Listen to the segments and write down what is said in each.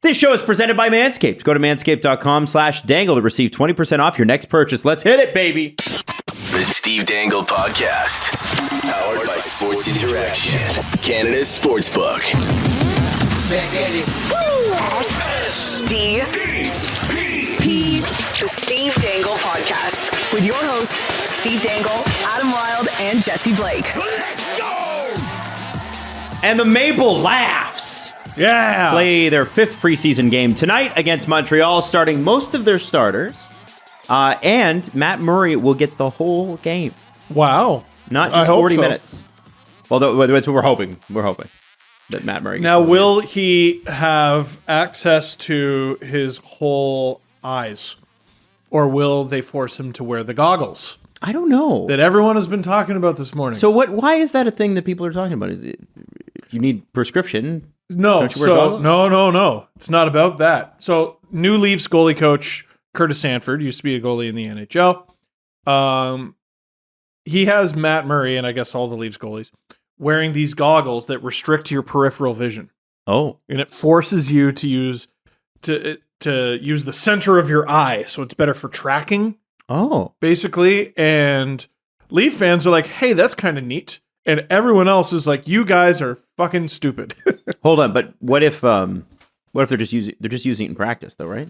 This show is presented by Manscaped. Go to manscaped.com/dangle to receive 20% off your next purchase. Let's hit it, baby. The Steve Dangle Podcast. Powered by Sports Interaction. Canada's Sportsbook. SDP. The Steve Dangle Podcast. With your hosts, Steve Dangle, Adam Wilde, and Jesse Blake. Let's go! And the Maple Laughs. Yeah. Play their 5th preseason game tonight against Montreal, starting most of their starters. And Matt Murray will get the whole game. Wow. Not just 40 minutes. Well, that's what we're hoping. We're hoping that Matt Murray gets Now, the will he have access to his whole eyes? Or will they force him to wear the goggles I don't know. that everyone has been talking about this morning? So why is that a thing that people are talking about? Is it, if you need prescription, No, don't you wear goggles? no. It's not about that. So, new Leafs goalie coach Curtis Sanford used to be a goalie in the NHL. He has Matt Murray, and I guess all the Leafs goalies, wearing these goggles that restrict your peripheral vision, Oh, and it forces you to use the center of your eye, so it's better for tracking, basically. And Leaf fans are like, "Hey, that's kind of neat," and everyone else is like, "You guys are fucking stupid." hold on. But what if they're just using it in practice, though, right?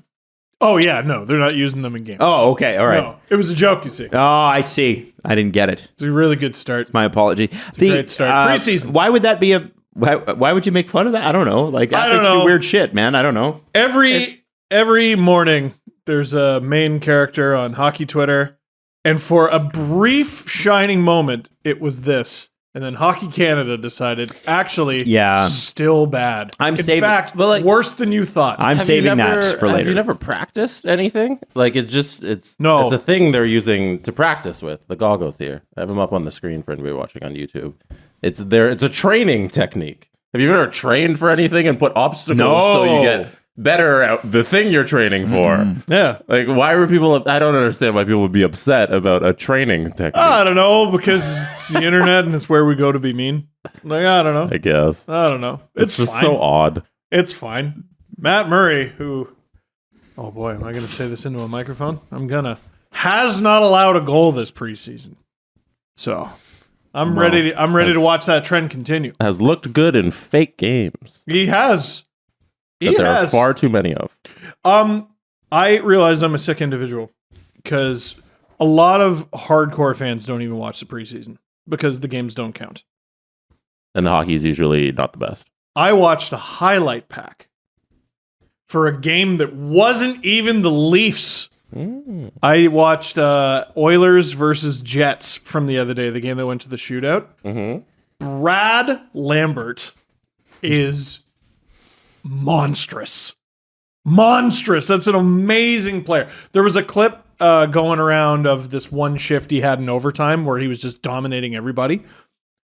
Oh yeah, no, they're not using them in games. Oh, okay, all right. No, it was a joke, you see. Oh, I see. I didn't get it. It's a really good start. My apology. It's a great start. Preseason. Why would that be why would you make fun of that? I don't know. Like, athletes do weird shit, man. I don't know. Every morning, there's a main character on hockey Twitter, and for a brief shining moment, it was this. And then Hockey Canada decided, actually, still bad. In fact, worse than you thought. I'm saving that for later. Have you never practiced anything? Like, it's No. It's a thing they're using to practice with, the goggles here. I have them up on the screen for anybody watching on YouTube. It's a training technique. Have you ever trained for anything and put obstacles so you get better at the thing you're training for? Yeah. Like, why were people... I don't understand why people would be upset about a training technique. I don't know, because it's the internet and it's where we go to be mean. Like, I don't know. I guess. I don't know. It's just fine. so odd. It's fine. Matt Murray, who... Oh boy, am I going to say this into a microphone? I'm going to... Has not allowed a goal this preseason. So... I'm ready to watch that trend continue. Has looked good in fake games. He has. There are far too many of. I realized I'm a sick individual because a lot of hardcore fans don't even watch the preseason because the games don't count. And the hockey's usually not the best. I watched a highlight pack for a game that wasn't even the Leafs. I watched Oilers versus Jets from the other day, the game that went to the shootout. Brad Lambert is monstrous. That's an amazing player. There was a clip going around of this one shift he had in overtime where he was just dominating everybody.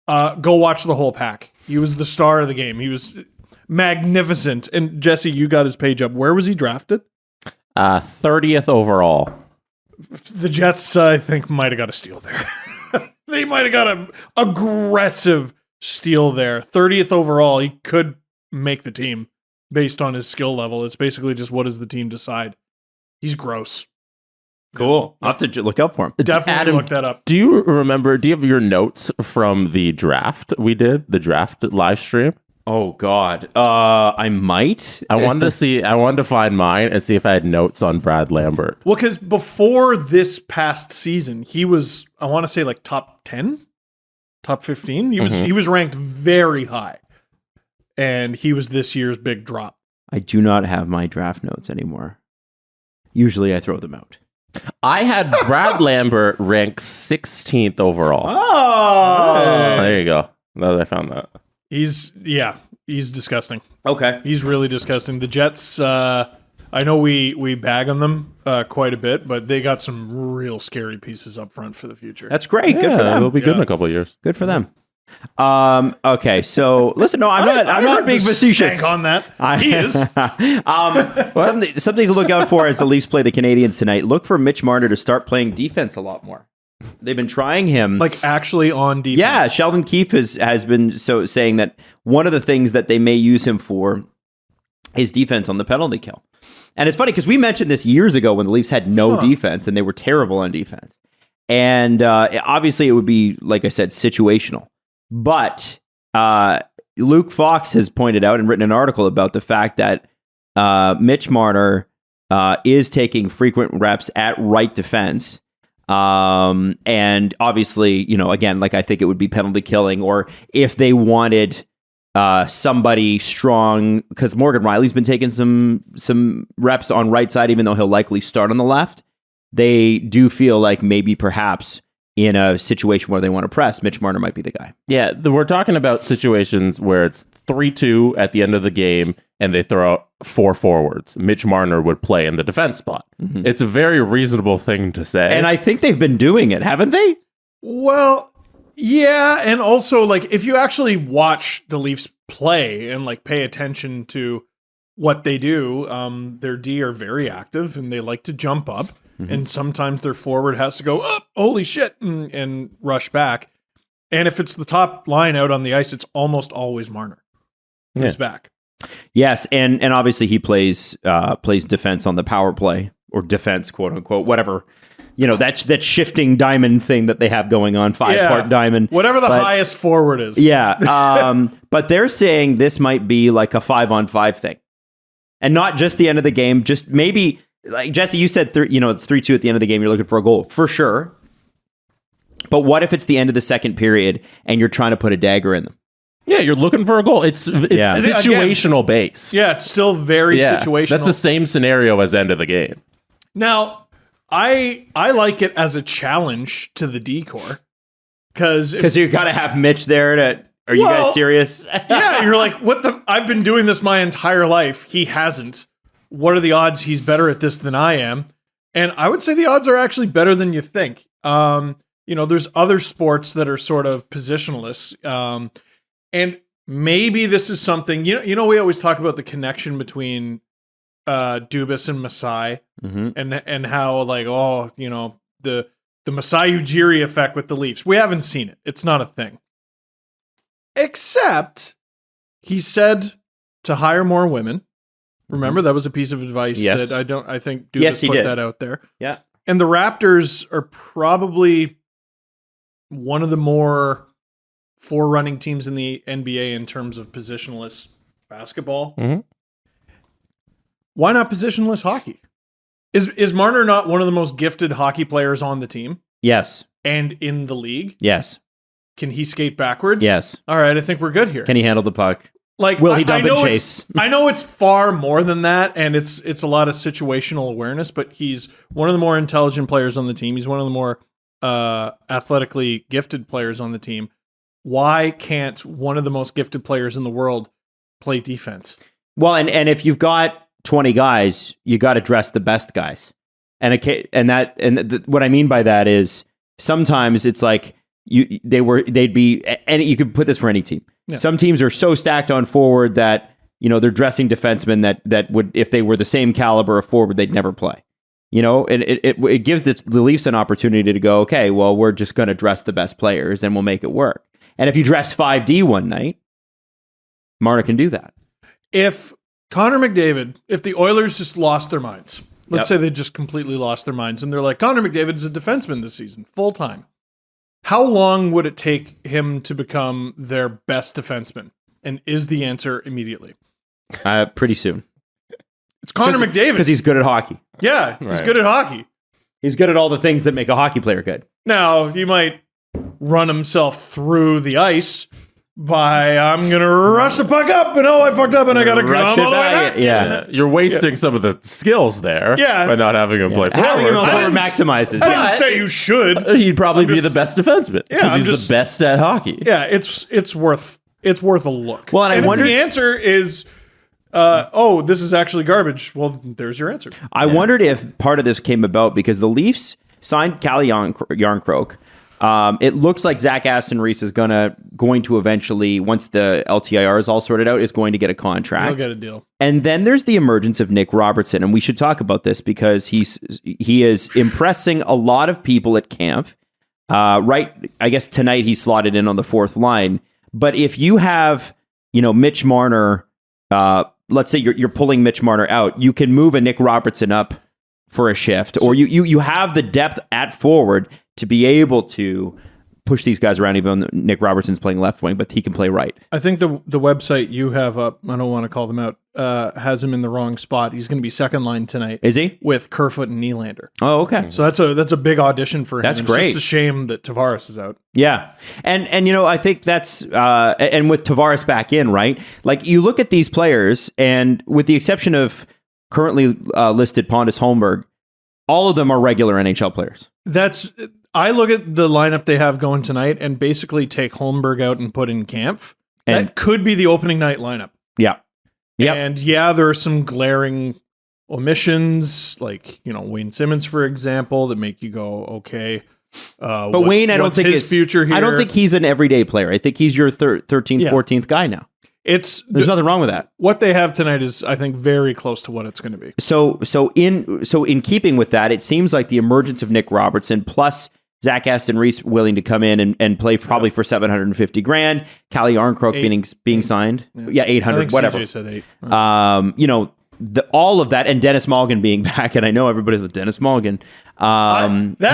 Go watch the whole pack. He was the star of the game. He was magnificent. And Jesse, you got his page up. Where was he drafted? 30th overall. The Jets, I think, might have got a steal there. They might have got an aggressive steal there. 30th overall, he could make the team based on his skill level. It's basically just what does the team decide. He's gross. Cool. I'll have to look out for him. Definitely Adam, look that up. Do you have your notes from the draft we did, the draft live stream? Oh God, I might. I wanted to find mine and see if I had notes on Brad Lambert. Well, because before this past season, he was, I want to say, like top 10, top 15. He was ranked very high, and he was this year's big drop. I do not have my draft notes anymore. Usually, I throw them out. I had Brad Lambert ranked 16th overall. Oh, there you go. Now that I found that. He's disgusting. Okay. He's really disgusting. The Jets, I know we bag on them quite a bit, but they got some real scary pieces up front for the future. That's great. Good for them. They'll be good in a couple of years. Good for them. Okay, so listen, no, I'm not being facetious on that. He is. Something to look out for as the Leafs play the Canadiens tonight. Look for Mitch Marner to start playing defense a lot more. They've been trying him, like actually on defense. Yeah, Sheldon Keefe has been saying that one of the things that they may use him for his defense on the penalty kill. And it's funny because we mentioned this years ago when the Leafs had no defense and they were terrible on defense. And obviously it would be, like I said, situational. But Luke Fox has pointed out and written an article about the fact that Mitch Marner is taking frequent reps at right defense. And obviously, again, like I think it would be penalty killing, or if they wanted somebody strong, because Morgan Riley's been taking some reps on right side, even though he'll likely start on the left. They do feel like maybe perhaps in a situation where they want to press, Mitch Marner might be the guy. Yeah, we're talking about situations where it's 3-2 at the end of the game and they throw out 4 forwards. Mitch Marner would play in the defense spot. Mm-hmm. It's a very reasonable thing to say. And I think they've been doing it, haven't they? Well, yeah, and also like if you actually watch the Leafs play and like pay attention to what they do, their D are very active and they like to jump up. Mm-hmm. And sometimes their forward has to go up, holy shit, and rush back. And if it's the top line out on the ice, it's almost always Marner who's back. Yes, and obviously he plays defense on the power play, or defense, quote unquote, whatever. That shifting diamond thing that they have going on, 5-part diamond. Whatever the highest forward is. Yeah. But they're saying this might be like a 5-on-5 thing. And not just the end of the game, just maybe, like Jesse, you said, it's 3-2 at the end of the game. You're looking for a goal, for sure. But what if it's the end of the second period and you're trying to put a dagger in them? Yeah, you're looking for a goal. It's situational base. Yeah, it's still very situational. That's the same scenario as end of the game. Now, I like it as a challenge to the D-corps. Because you got to have Mitch there are you guys serious? Yeah, you're like, I've been doing this my entire life. He hasn't. What are the odds he's better at this than I am? And I would say the odds are actually better than you think. There's other sports that are sort of positionless. And maybe this is something, we always talk about the connection between Dubas and Masai, mm-hmm. and how the Masai Ujiri effect with the Leafs. We haven't seen it. It's not a thing. Except he said to hire more women. Remember, that was a piece of advice that I think Dubas put that out there. Yeah. And the Raptors are probably one of the more forerunning teams in the NBA in terms of positionless basketball. Mm-hmm. Why not positionless hockey? Is Marner not one of the most gifted hockey players on the team? Yes. And in the league? Yes. Can he skate backwards? Yes. All right, I think we're good here. Can he handle the puck? Like, will he dump and chase? I know it's far more than that, and it's a lot of situational awareness, but he's one of the more intelligent players on the team. He's one of the more athletically gifted players on the team. Why can't one of the most gifted players in the world play defense? Well, and if you've got 20 guys, you got to dress the best guys. What I mean by that is sometimes it's like they'd be, and you could put this for any team. Yeah. Some teams are so stacked on forward that, they're dressing defensemen that would, if they were the same caliber of forward, they'd never play. And it gives the Leafs an opportunity to go, okay, well, we're just going to dress the best players and we'll make it work. And if you dress 5D one night, Marner can do that. If Connor McDavid, if the Oilers just lost their minds, let's say they just completely lost their minds and they're like, Connor McDavid is a defenseman this season, full time. How long would it take him to become their best defenseman? And is the answer immediately? Pretty soon. It's Connor McDavid. Because he's good at hockey. Yeah, he's good at hockey. He's good at all the things that make a hockey player good. Now, he might run himself through the ice by, I'm going to rush the puck up, and I fucked up, and I got to rush all the way back. Yeah. You're wasting some of the skills there by not having him play forward. Having him forward maximizes. I didn't say you should. He'd probably be the best defenseman. Yeah, he's the best at hockey. Yeah, it's worth a look. Well, and I wonder if the answer is, this is actually garbage. Well, there's your answer. I wondered if part of this came about because the Leafs signed Calle Jarnkrok. It looks like Zach Aston-Reese is going to eventually, once the LTIR is all sorted out, is going to get a contract. He'll get a deal. And then there's the emergence of Nick Robertson, and we should talk about this because he is impressing a lot of people at camp. Right, I guess tonight he slotted in on the fourth line. But if you have, Mitch Marner let's say you're pulling Mitch Marner out, you can move a Nick Robertson up for a shift, or you have the depth at forward to be able to push these guys around, even though Nick Robertson's playing left wing, but he can play right. I think the website you have up, I don't want to call them out, has him in the wrong spot. He's going to be second line tonight. Is he? With Kerfoot and Nylander. Oh, okay. So that's a big audition for him. That's and great. It's just a shame that Tavares is out. Yeah. And I think that's, and with Tavares back in, right? Like, you look at these players, and with the exception of currently listed Pontus Holmberg, all of them are regular NHL players. I look at the lineup they have going tonight and basically take Holmberg out and put in Kampf. And that could be the opening night lineup. Yeah. Yep. And yeah, there are some glaring omissions, like, Wayne Simmons, for example, that make you go, okay. But Wayne, I don't think his future here. I don't think he's an everyday player. I think he's your 13th, 14th guy now. There's nothing wrong with that. What they have tonight is, I think, very close to what it's going to be. So in keeping with that, it seems like the emergence of Nick Robertson plus Zach Aston Reese willing to come in and play probably for $750,000. Calle Arncroke being signed. Yeah, 800, whatever. CJ said 8. All of that, and Dennis Mulligan being back, and I know everybody's with Dennis Mulligan. He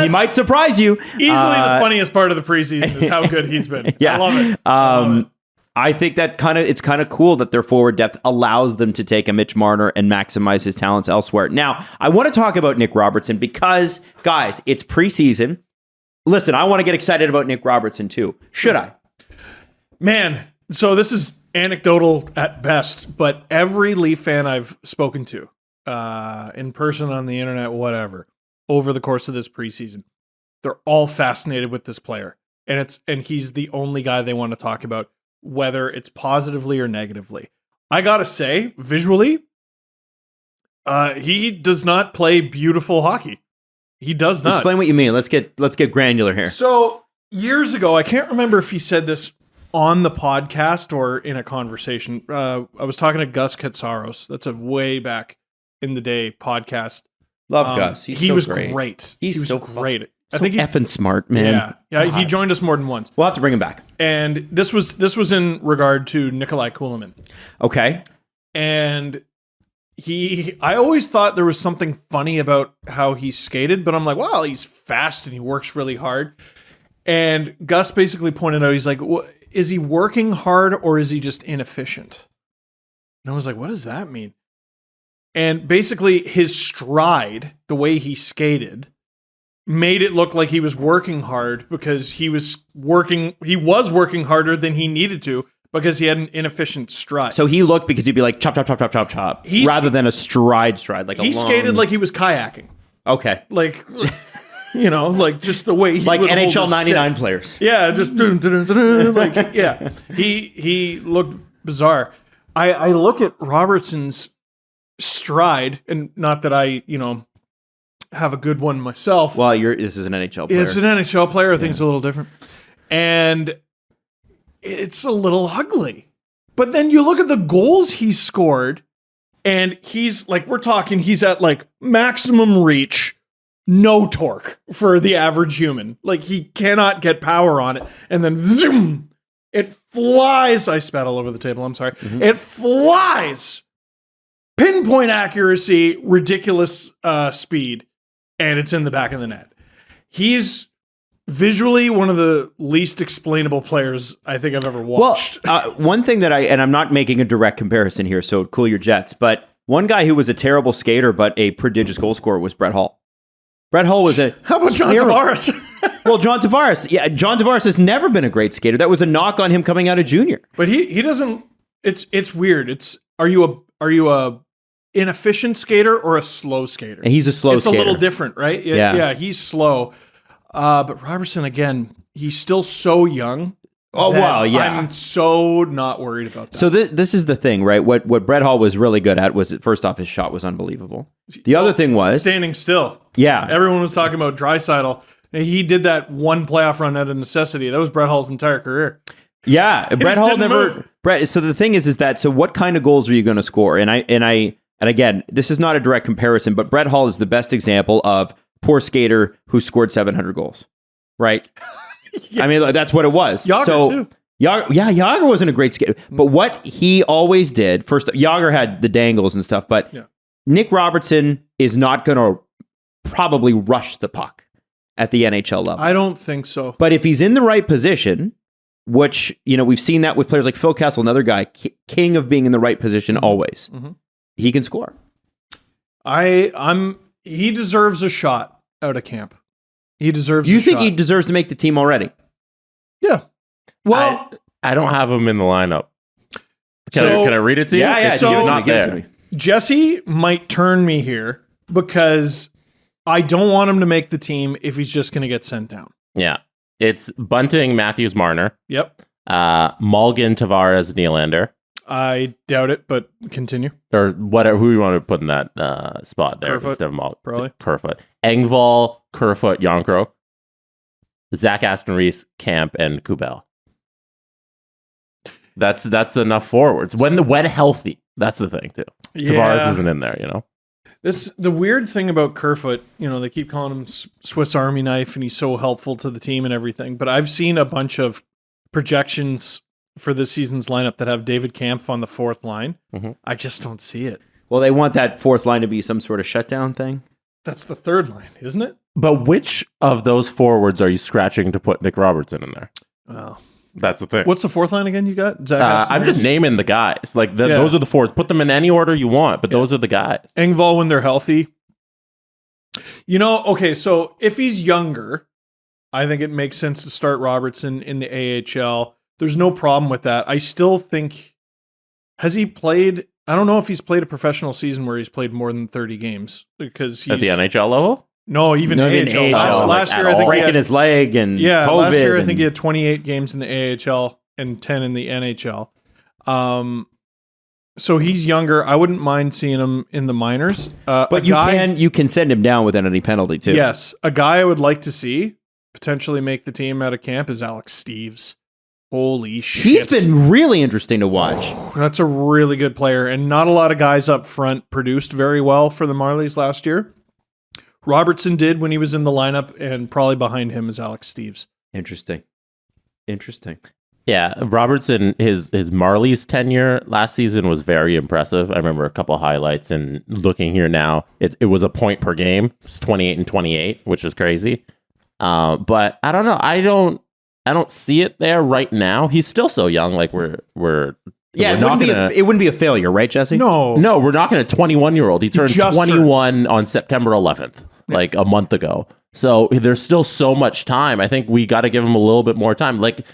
might surprise you. Easily the funniest part of the preseason is how good he's been. Yeah. I love it. I think that it's kind of cool that their forward depth allows them to take a Mitch Marner and maximize his talents elsewhere. Now, I want to talk about Nick Robertson because, guys, it's preseason. Listen, I want to get excited about Nick Robertson too. Should I? Man, so this is anecdotal at best, but every Leaf fan I've spoken to, in person, on the internet, whatever, over the course of this preseason, they're all fascinated with this player. And he's the only guy they want to talk about, whether it's positively or negatively. I gotta say, visually, he does not play beautiful hockey. He does not. Explain what you mean. Let's get granular here. So years ago, I can't remember if he said this on the podcast or in a conversation. I was talking to Gus Katsaros. That's a way back in the day podcast. Love Gus. He was great. He was so great. I think effing smart, man. Yeah. He joined us more than once. We'll have to bring him back. And this was in regard to Nikolai Kulemin. Okay. And I always thought there was something funny about how he skated, but I'm like, well, he's fast and he works really hard. And Gus basically pointed out, he's like, well, is he working hard or is he just inefficient? And I was like, what does that mean? And basically his stride, the way he skated, made it look like he was working hard because he was working harder than he needed to because he had an inefficient stride. So he looked, because he'd be like chop, chop, chop, chop, chop, chop, rather than a stride, like he skated like he was kayaking. Okay. Like, like just the way he like would NHL hold his 99 stick. players. Yeah, just like, yeah. He looked bizarre. I look at Robertson's stride, and not that I, have a good one myself. Well, this is an NHL player. It's an NHL player. I think it's a little different. And it's a little ugly. But then you look at the goals he scored, and he's like, he's at like maximum reach, no torque for the average human. Like, he cannot get power on it. And then zoom, it flies. I spat all over the table. I'm sorry. Mm-hmm. It flies. Pinpoint accuracy, ridiculous speed. And it's in the back of the net. He's visually one of the least explainable players I think I've ever watched. Well, one thing that I'm not making a direct comparison here, so cool your jets, but one guy who was a terrible skater but a prodigious goal scorer was Brett Hull. Brett Hull was a... How about John Tavares? Well, John Tavares. Yeah, John Tavares has never been a great skater. That was a knock on him coming out of junior. But he doesn't... It's weird. Are you a inefficient skater or a slow skater? And he's a slow skater. It's a little different, right? Yeah, he's slow. But Robertson, again, he's still so young. Oh, wow, yeah. I'm so not worried about that. So this is the thing, right? What Brett Hull was really good at was, first off, his shot was unbelievable. The other thing was... standing still. Yeah. Everyone was talking about Draisaitl. He did that one playoff run out of necessity. That was Brett Hull's entire career. Yeah, Brett Hull never... move. Brett. So the thing is that, so what kind of goals are you going to score? And again, this is not a direct comparison, but Brett Hull is the best example of poor skater who scored 700 goals, right? Yes. I mean, that's what it was. Yager, too. Jágr wasn't a great skater. But what he always did, first, Jágr had the dangles and stuff, but Nick Robertson is not going to probably rush the puck at the NHL level. I don't think so. But if he's in the right position, which, we've seen that with players like Phil Kessel, another guy, king of being in the right position always, he can score. He deserves a shot out of camp. He deserves You think he deserves to make the team already? Yeah. Well, I don't have him in the lineup. Can I read it to you? Yeah. So give not it to there. me. Jesse might turn me here because I don't want him to make the team if he's just going to get sent down. Yeah. It's Bunting, Matthews, Marner. Yep. Malgin, Tavares, Nylander. I doubt it, but continue. Or whatever, who you want to put in that spot there Kerfoot, instead of Malgin. probably. Kerfoot. Engvall, Kerfoot, Yonkrook. Zach Aston Reese, Camp, and Kubel. That's enough forwards. When healthy, that's the thing too. Yeah. Tavares isn't in there, The weird thing about Kerfoot, they keep calling him Swiss Army knife, and he's so helpful to the team and everything. But I've seen a bunch of projections for this season's lineup that have David Kampf on the fourth line. I just don't see it. Well, they want that fourth line to be some sort of shutdown thing. That's the third line, isn't it? But which of those forwards are you scratching to put Nick Robertson in there? Well, That's the thing. what's the fourth line again? You got Zach I'm just naming the guys. Like those are the forwards. Put them in any order you want, but those are the guys. Engvall when they're healthy. Okay, so if he's younger, I think it makes sense to start Robertson in the AHL. There's no problem with that. I still think, has he played? I don't know if he's played a professional season where he's played more than 30 games because he's At the NHL level? No, even AHL. Last year, I think breaking his leg and COVID. Last year I think he had 28 games in the AHL and 10 in the NHL. So he's younger. I wouldn't mind seeing him in the minors. But you can send him down without any penalty too. Yes, a guy I would like to see potentially make the team out of camp is Alex Steves. Holy shit. He's been really interesting to watch. That's a really good player, and not a lot of guys up front produced very well for the Marlies last year. Robertson did when he was in the lineup, and probably behind him is Alex Steves. Interesting. Yeah, Robertson, his Marlies tenure last season was very impressive. I remember a couple highlights, and looking here now, it was a point per game. It's 28 and 28, which is crazy. But I don't know. I don't see it there right now. He's still so young. Like it wouldn't be a failure, right, Jesse? No, we're knocking a 21-year-old. He turned just 21 on September 11th, like a month ago. So there's still so much time. I think we got to give him a little bit more time. Like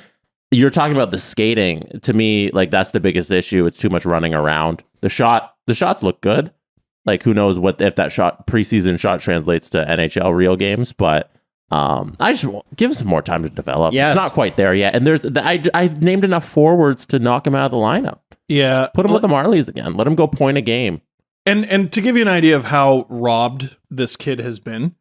you're talking about the skating. To me, like that's the biggest issue. It's too much running around. The shots look good. Like who knows if that preseason shot translates to NHL real games, but I just give him some more time to develop. Yes. It's not quite there yet. And I named enough forwards to knock him out of the lineup. Yeah. Put him with the Marlies again. Let him go point a game. And to give you an idea of how robbed this kid has been,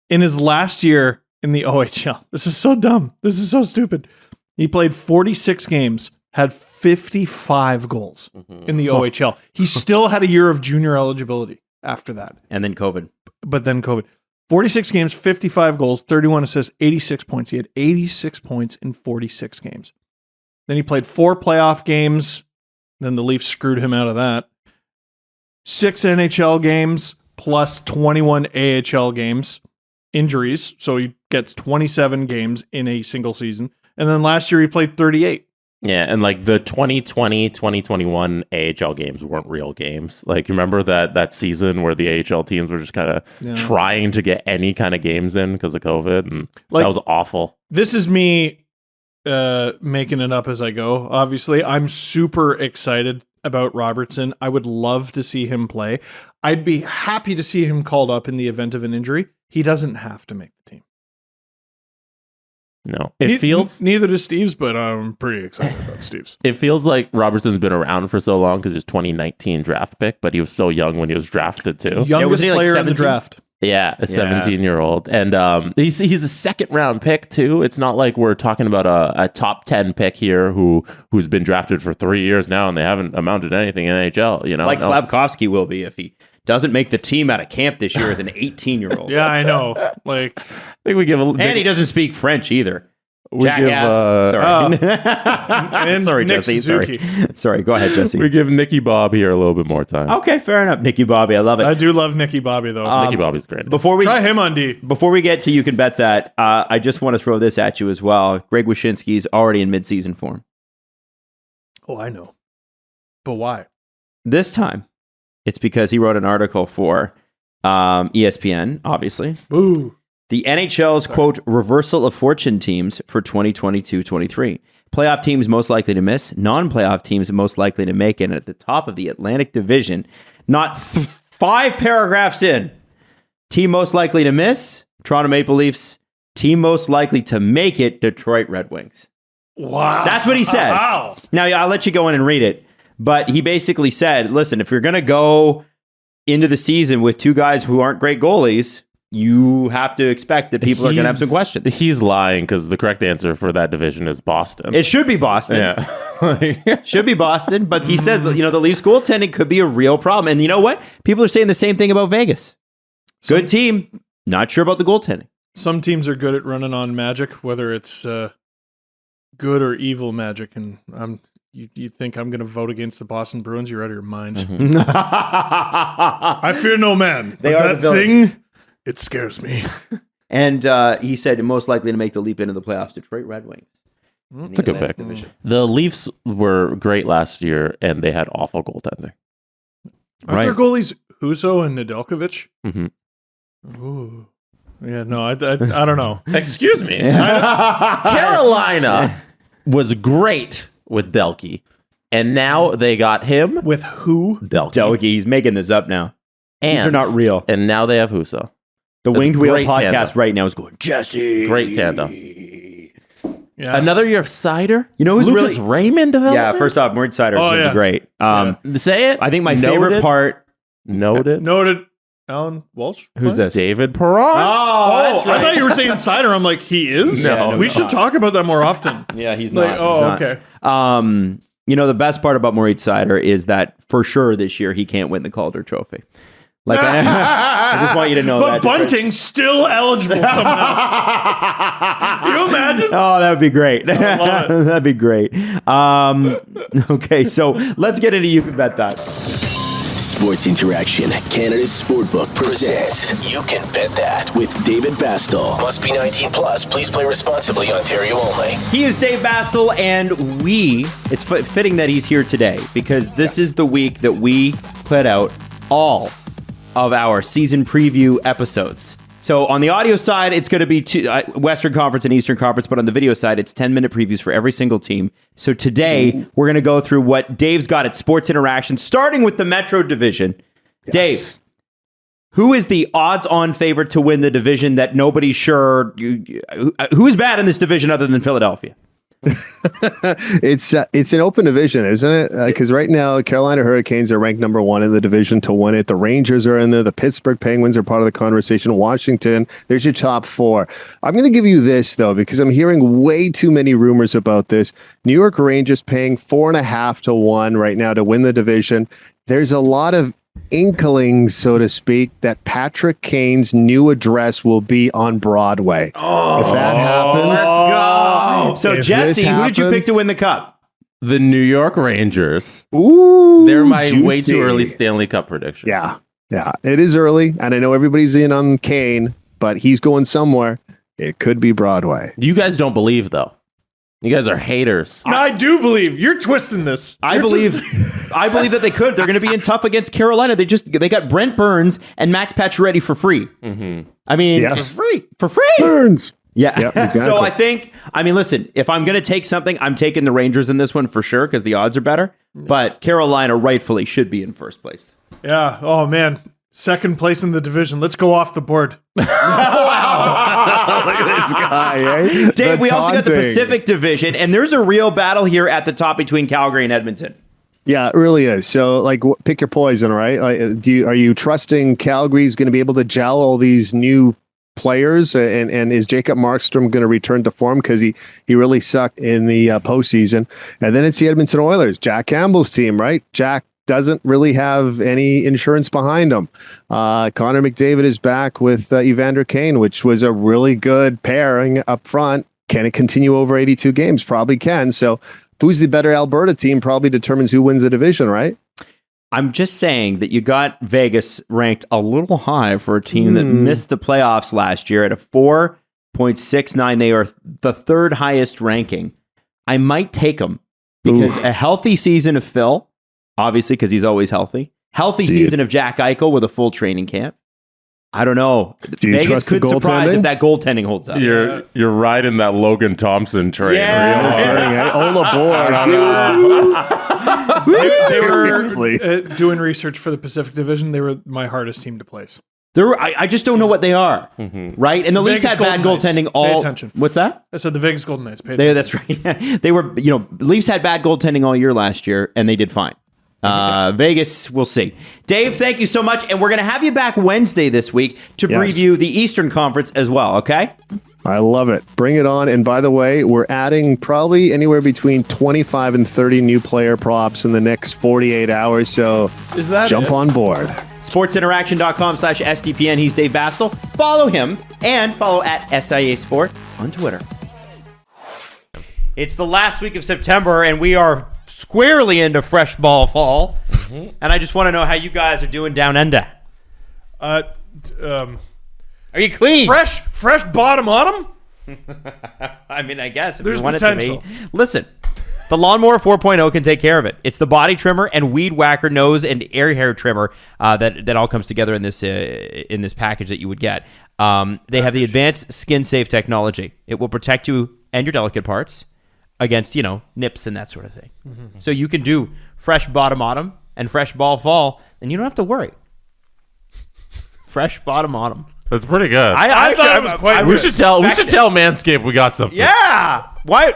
in his last year in the OHL, this is so dumb. This is so stupid. He played 46 games, had 55 goals in the OHL. He still had a year of junior eligibility after that. And then COVID. But then COVID. 46 games, 55 goals, 31 assists, 86 points. He had 86 points in 46 games. Then he played 4 playoff games. Then the Leafs screwed him out of that. 6 NHL games plus 21 AHL games. Injuries. So he gets 27 games in a single season. And then last year he played 38. Yeah, and like the 2020, 2021 AHL games weren't real games. Like, remember that season where the AHL teams were just kind of trying to get any kind of games in because of COVID? And that was awful. This is me making it up as I go, obviously. I'm super excited about Robertson. I would love to see him play. I'd be happy to see him called up in the event of an injury. He doesn't have to make the team. No, it feels neither does Steve's, but I'm pretty excited about Steve's. It feels like Robertson's been around for so long because he's 2019 draft pick, but he was so young when he was drafted too. Youngest player in the draft. Yeah, a 17-year-old, and he's a second round pick too. It's not like we're talking about a top 10 pick here who's been drafted for 3 years now and they haven't amounted to anything in NHL. Like Slavkovsky will be if he doesn't make the team out of camp this year as an 18-year-old. Yeah, I know. Like, I think we give and he doesn't speak French either. Jackass. Sorry. And Sorry, Nick Jesse. Suzuki. Sorry. Go ahead, Jesse. We give Nicky Bob here a little bit more time. Okay, fair enough. Nicky Bobby. I love it. I do love Nicky Bobby, though. Nicky Bobby's great. Before we Try him on D. Before we get to You Can Bet That, I just want to throw this at you as well. Greg Wyshynski's already in midseason form. Oh, I know. But why? This time, it's because he wrote an article for ESPN, obviously. Boo. The NHL's, quote, reversal of fortune teams for 2022-23. Playoff teams most likely to miss, non-playoff teams most likely to make it. And at the top of the Atlantic Division, not 5 paragraphs in, team most likely to miss, Toronto Maple Leafs. Team most likely to make it, Detroit Red Wings. Wow. That's what he says. Wow. Now, I'll let you go in and read it. But he basically said, listen, if you're going to go into the season with 2 guys who aren't great goalies, you have to expect that people are going to have some questions. He's lying because the correct answer for that division is Boston. It should be Boston. Yeah. Should be Boston. But he says, that, the Leafs goaltending could be a real problem. And you know what? People are saying the same thing about Vegas. Good team. Not sure about the goaltending. Some teams are good at running on magic, whether it's good or evil magic. And you think I'm going to vote against the Boston Bruins? You're out of your minds. Mm-hmm. I fear no man. They but are that the thing, it scares me. And he said most likely to make the leap into the playoffs, Detroit Red Wings. It's a good pick. Division. The Leafs were great last year, and they had awful goaltending. Aren't their goalies Huso and Nedeljkovic? Mm-hmm. Ooh. Yeah, no, I don't know. Excuse me. Carolina was great with Delke, and now they got him With who? Delke, he's making this up now. and These are not real. And now they have Huso. The That's Winged Wheel great podcast tandem. right now is going, Jesse. Great tandem. Yeah. Another year of cider. You know who's Lucas really- Raymond development? Yeah, first off, Moritz Seider is Oh, going to yeah. be great. Say it. I think my Noted. favorite part. Noted. Noted. Alan Walsh? Who's this? David Perron. Oh, I thought you were saying cider. I'm like, he is? No, we no. should talk about that more often. Yeah, he's Like, not. oh, He's not. okay. The best part about Moritz Seider is that for sure this year he can't win the Calder Trophy. Like, I just want you to know But that. Bunting's still eligible somehow. Can you imagine? Oh, that would be great. love it. That'd be great. Okay, so let's get into You Can Bet That. Sports Interaction, Canada's Sportbook presents You Can Bet That with David Bastel. Must be 19 plus. Please play responsibly. Ontario only. He is Dave Bastel, and it's fitting that he's here today because this is the week that we put out all of our season preview episodes. So on the audio side, it's going to be Western Conference and Eastern Conference, but on the video side, it's 10-minute previews for every single team. So today, we're going to go through what Dave's got at Sports Interaction, starting with the Metro Division. Yes. Dave, who is the odds-on favorite to win the division that nobody's sure? Who is bad in this division other than Philadelphia? It's an open division, isn't it? Because right now, Carolina Hurricanes are ranked number 1 in the division to win it. The Rangers are in there. The Pittsburgh Penguins are part of the conversation. Washington, there's your top 4. I'm going to give you this, though, because I'm hearing way too many rumors about this. New York Rangers paying 4.5 to 1 right now to win the division. There's a lot of inklings, so to speak, that Patrick Kane's new address will be on Broadway. If that happens, let's go. So Jesse, who did you pick to win the cup? The New York Rangers. Ooh, They're my way juicy. too early Stanley Cup prediction. Yeah, it is early, and I know everybody's in on Kane, but he's going somewhere. It could be Broadway. You guys don't believe, though. You guys are haters. No, I do believe. You're twisting this. I believe that they could. They're going to be in tough against Carolina. They got Brent Burns and Max Pacioretty for free. Mm-hmm. I mean, Yes. for free. Burns. Yeah. Yep, exactly. So listen, if I'm going to take something, I'm taking the Rangers in this one for sure because the odds are better. But Carolina rightfully should be in first place. Yeah. Oh, man. Second place in the division. Let's go off the board. Look at this guy, eh? Dave, we also got the taunting. Pacific Division, and there's a real battle here at the top between Calgary and Edmonton. Yeah, it really is. So, pick your poison, right? Like, are you trusting Calgary's going to be able to gel all these new players, and is Jacob Markstrom going to return to form because he really sucked in the postseason? And then it's the Edmonton Oilers, Jack Campbell's team, right? Jack doesn't really have any insurance behind him. Connor McDavid is back with Evander Kane, which was a really good pairing up front. Can it continue over 82 games? Probably can. So who's the better Alberta team probably determines who wins the division, right? I'm just saying that you got Vegas ranked a little high for a team that missed the playoffs last year at a 4.69. They are the third highest ranking. I might take them because a healthy season of Phil, obviously because he's always healthy. Healthy season of Jack Eichel with a full training camp. I don't know. Vegas could surprise if that goaltending holds up. You're riding that Logan Thompson train. Yeah. All aboard. They were doing research for the Pacific Division. They were my hardest team to place. I just don't know what they are, right? And the Leafs had bad goaltending Pay attention. What's that? I said the Vegas Golden Knights. Pay attention. That's right. They were, Leafs had bad goaltending all year last year, and they did fine. Vegas, we'll see. Dave, thank you so much. And we're going to have you back Wednesday this week to preview the Eastern Conference as well, okay? I love it. Bring it on. And by the way, we're adding probably anywhere between 25 and 30 new player props in the next 48 hours. So jump on board. SportsInteraction.com/SDPN. He's Dave Bastel. Follow him and follow at SIA Sport on Twitter. It's the last week of September, and we are squarely into fresh ball fall. And I just want to know how you guys are doing down under. Are you clean? Fresh bottom on them? I mean, I guess if There's you want potential. it to be. Listen, the Lawnmower 4.0 can take care of it. It's the body trimmer and weed whacker nose and air hair trimmer that all comes together in this package that you would get. They have the advanced skin safe technology. It will protect you and your delicate parts against, nips and that sort of thing. So you can do fresh bottom autumn and fresh ball fall, and you don't have to worry. Fresh bottom autumn. That's pretty good. I thought it was quite we should tell Manscaped we got something. Yeah. Why?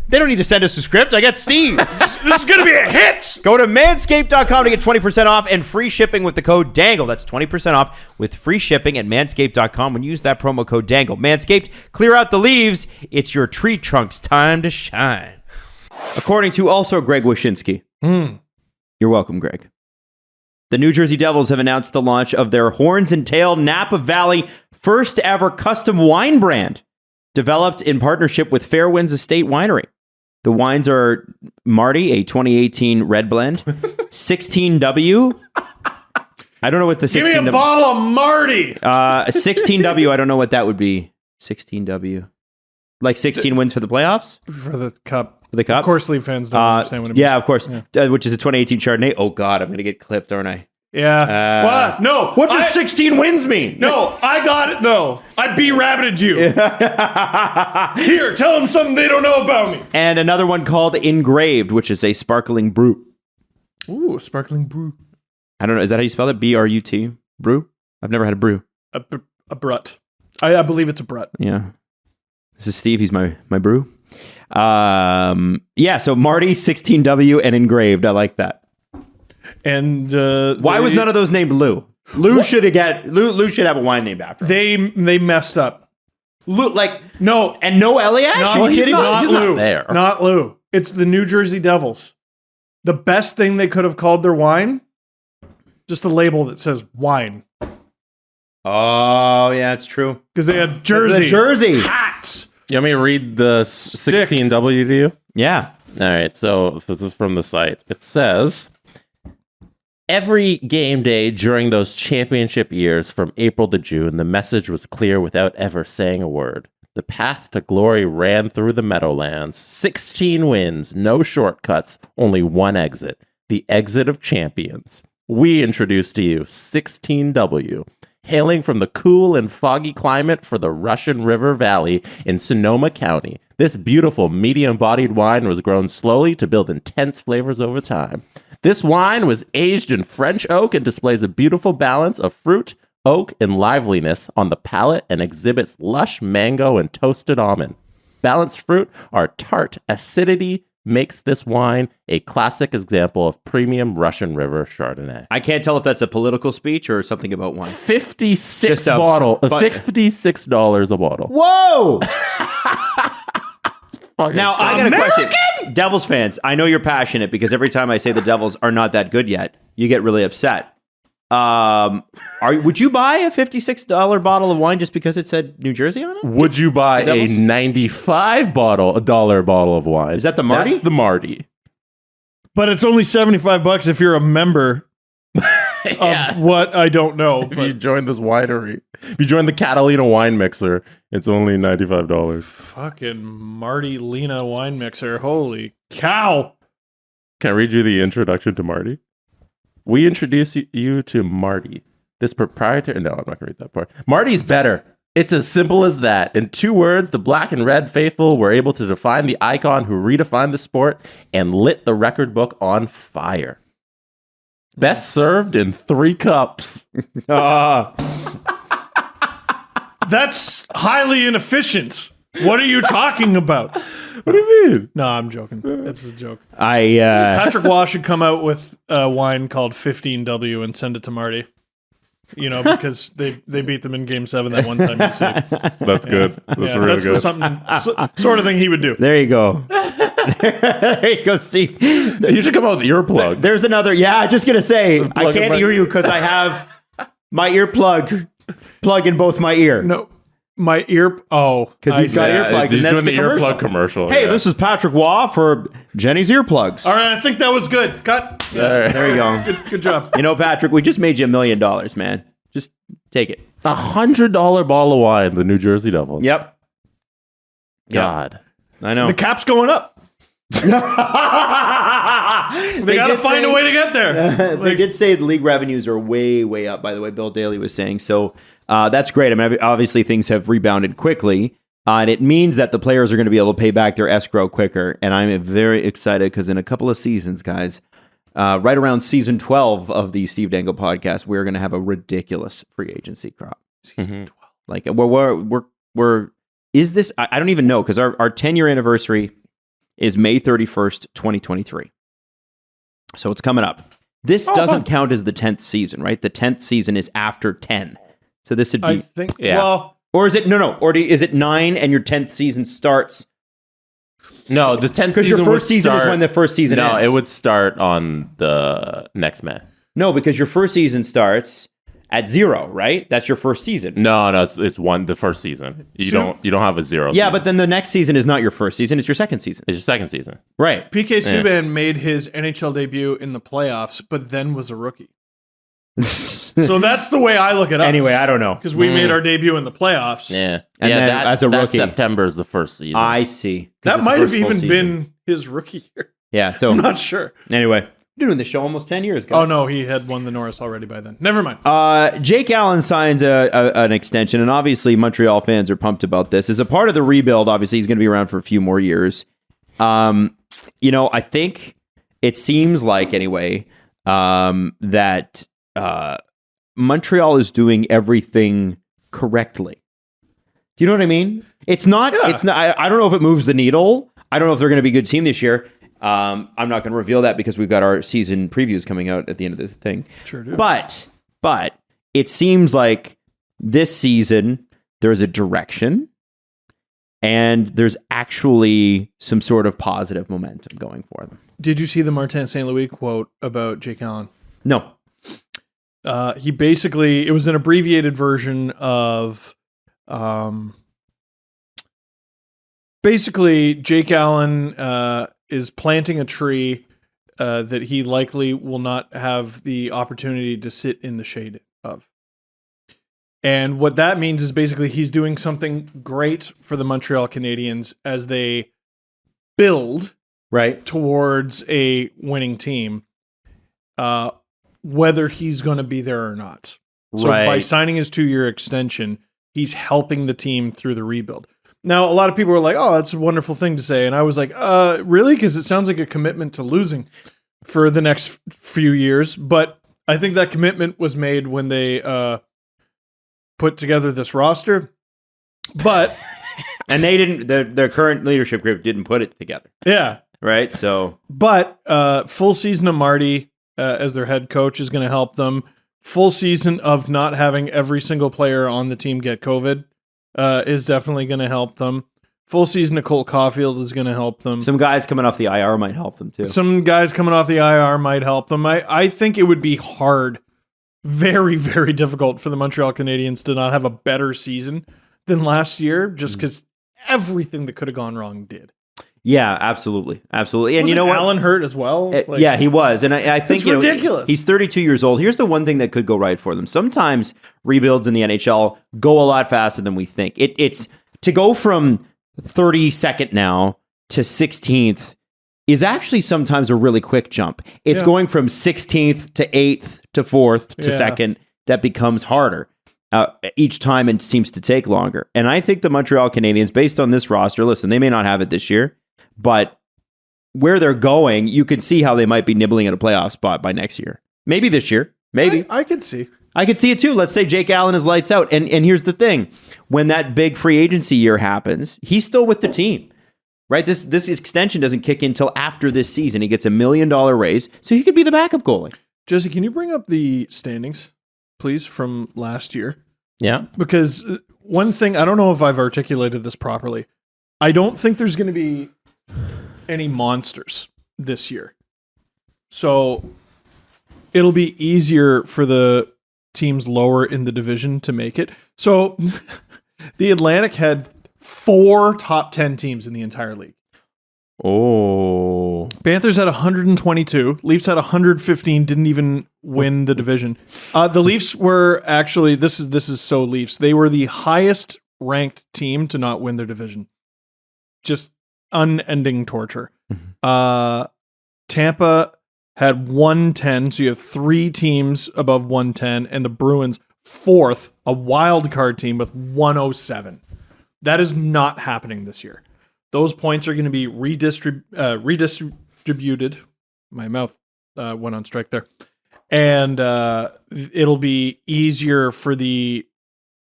They don't need to send us a script. I got Steve. This is going to be a hit. Go to manscaped.com to get 20% off and free shipping with the code DANGLE. That's 20% off with free shipping at manscaped.com when you use that promo code DANGLE. Manscaped, clear out the leaves. It's your tree trunk's time to shine. According to also Greg Wyshynski. You're welcome, Greg. The New Jersey Devils have announced the launch of their Horns and Tail Napa Valley first ever custom wine brand, developed in partnership with Fairwinds Estate Winery. The wines are Marty, a 2018 red blend, 16W. I don't know what the 16W. Give me a bottle of Marty. 16W, I don't know what that would be. 16W. Like 16 wins for the playoffs? For the cup. For the cup? Of course, Leaf fans don't understand what it means. Yeah, of course. Yeah. Which is a 2018 Chardonnay. Oh, God, I'm going to get clipped, aren't I? Yeah. What? No. What does 16 wins mean? No, I got it, though. I B-rabbited you. Here, tell them something they don't know about me. And another one called Engraved, which is a sparkling brew. Ooh, a sparkling brew. I don't know. Is that how you spell it? B-R-U-T? Brew? I've never had a brew. A brut. I believe it's a brut. Yeah. This is Steve. He's my brew. Yeah, so Marty, 16W, and Engraved. I like that. And why was none of those named Lou? Lou should have a wine named after him. They messed up. Lou, no, and no Eliash? Are you kidding? Not Lou. There. Not Lou. It's the New Jersey Devils. The best thing they could have called their wine, just a label that says wine. Oh, yeah, it's true. Because they had Jersey hats. You want me to read the 16W to you? Yeah. All right, so this is from the site. It says, every game day during those championship years from April to June, the message was clear without ever saying a word. The path to glory ran through the Meadowlands. 16 wins, no shortcuts, only one exit. The exit of champions. We introduce to you 16W. Hailing from the cool and foggy climate for the Russian River Valley in Sonoma County, this beautiful medium-bodied wine was grown slowly to build intense flavors over time. This wine was aged in French oak and displays a beautiful balance of fruit, oak, and liveliness on the palate and exhibits lush mango and toasted almond. Balanced fruit are tart acidity makes this wine a classic example of premium Russian River Chardonnay. I can't tell if that's a political speech or something about wine. $56 a bottle. Whoa! Now, I got a American? question. Devils fans, I know you're passionate because every time I say the Devils are not that good yet, you get really upset. Would you buy a $56 bottle of wine just because it said New Jersey on it? Would you buy a $95 bottle of wine? Is that the Marty? That's the Marty. But it's only $75 if you're a member of what I don't know. If you join this winery, if you join the Catalina wine mixer, it's only $95. Fucking Marty Lena wine mixer. Holy cow. Can I read you the introduction to Marty? We introduce you to Marty. This proprietary... No, I'm not going to read that part. Marty's better. It's as simple as that. In 2 words, the black and red faithful were able to define the icon who redefined the sport and lit the record book on fire. Best served in 3 cups. That's highly inefficient. What are you talking about? What do you mean? No, I'm joking. It's a joke. Patrick Waugh should come out with a wine called 15W and send it to Marty. You know, because they beat them in Game 7 that one time. That's good. That's really that's good. Something sort of thing he would do. There you go. There you go, Steve. You should come out with earplugs. There's another. Yeah, I'm just gonna say I can't hear you because I have my earplug in both my ear. No, my ear. Oh, because he's got earplugs. He's and that's doing the earplug commercial. Hey, this is Patrick Waugh for Jenny's earplugs. All right, I think that was good. Cut. Yeah. There you go. Good job. You know, Patrick, we just made you $1 million, man. Just take it. $100 bottle of wine, the New Jersey Devils. Yep. God. I know. The cap's going up. They got to find a way to get there. They did say the league revenues are way, way up, by the way, Bill Daly was saying. So that's great. I mean, obviously things have rebounded quickly. And it means that the players are going to be able to pay back their escrow quicker. And I'm very excited because in a couple of seasons, guys, right around season 12 of the Steve Dangle podcast, we're going to have a ridiculous free agency crop. Season 12. Like, we're is this, I don't even know, because our 10-year anniversary is May 31st, 2023. So it's coming up. This doesn't count as the 10th season, right? The 10th season is after 10. So this would be... I think, well... Or is it, is it 9 and your 10th season starts... No, the 10th season because your first season is when the first season ends. No, it would start on the next May. No, because your first season starts at 0, right? That's your first season. No, it's the first season. You don't have a 0 Yeah, season. but then the next season is not your first season, it's your second season. It's your second season. Right. PK Subban made his NHL debut in the playoffs, but then was a rookie. So that's the way I look at us. Anyway, I don't know. Because we made our debut in the playoffs. Yeah. And then as a rookie. September is the first season. I see. That might have even been his rookie year. Yeah, so... I'm not sure. Anyway, doing this show almost 10 years, guys. Oh, no, he had won the Norris already by then. Never mind. Jake Allen signs an extension, and obviously Montreal fans are pumped about this. As a part of the rebuild, obviously he's going to be around for a few more years. I think it seems like, anyway, that Montreal is doing everything correctly. Do you know what I mean? It's not. Yeah. It's not. I don't know if it moves the needle. I don't know if they're going to be a good team this year. I'm not going to reveal that because we've got our season previews coming out at the end of the thing. Sure do. But it seems like this season there's a direction, and there's actually some sort of positive momentum going for them. Did you see the Martin St. Louis quote about Jake Allen? No. He basically, it was an abbreviated version of, basically Jake Allen is planting a tree that he likely will not have the opportunity to sit in the shade of. And what that means is basically he's doing something great for the Montreal Canadiens as they build towards a winning team. Whether he's going to be there or not. So by signing his 2-year extension, he's helping the team through the rebuild. Now, a lot of people were like, oh, that's a wonderful thing to say. And I was like, really? Because it sounds like a commitment to losing for the next few years. But I think that commitment was made when they put together this roster. But... and they didn't, the current leadership group didn't put it together. Yeah. Right? So... But full season of Marty... as their head coach is going to help them. Full season of not having every single player on the team get COVID is definitely going to help them. Full season of Cole Caulfield is going to help them. Some guys coming off the IR might help them too. Some guys coming off the IR might help them. I think it would be hard very, very difficult for the Montreal Canadiens to not have a better season than last year, just because everything that could have gone wrong did. Yeah, absolutely. Absolutely. And Wasn't you know what? Allen hurt as well? Yeah, he was. And I think it's ridiculous. He's 32 years old. Here's the one thing that could go right for them. Sometimes rebuilds in the NHL go a lot faster than we think. It's to go from 32nd now to 16th is actually sometimes a really quick jump. It's going from 16th to 8th to 4th to 2nd that becomes harder each time and seems to take longer. And I think the Montreal Canadiens, based on this roster, listen, they may not have it this year, but where they're going, you can see how they might be nibbling at a playoff spot by next year. Maybe this year. Maybe. I could see. I could see it too. Let's say Jake Allen is lights out. And here's the thing. When that big free agency year happens, he's still with the team. Right? This extension doesn't kick in until after this season. He gets $1 million raise, so he could be the backup goalie. Jesse, can you bring up the standings, please, from last year? Yeah. Because one thing, I don't know if I've articulated this properly. I don't think there's going to be any monsters this year. So it'll be easier for the teams lower in the division to make it. So the Atlantic had 4 top 10 teams in the entire league. Oh. Panthers had 122. Leafs had 115. Didn't even win the division. The Leafs were actually, this is so Leafs. They were the highest ranked team to not win their division. Just unending torture. Tampa had 110. So you have 3 teams above 110, and the Bruins 4th, a wild card team with 107. That is not happening this year. Those points are going to be redistributed. My mouth went on strike there. And it'll be easier for the,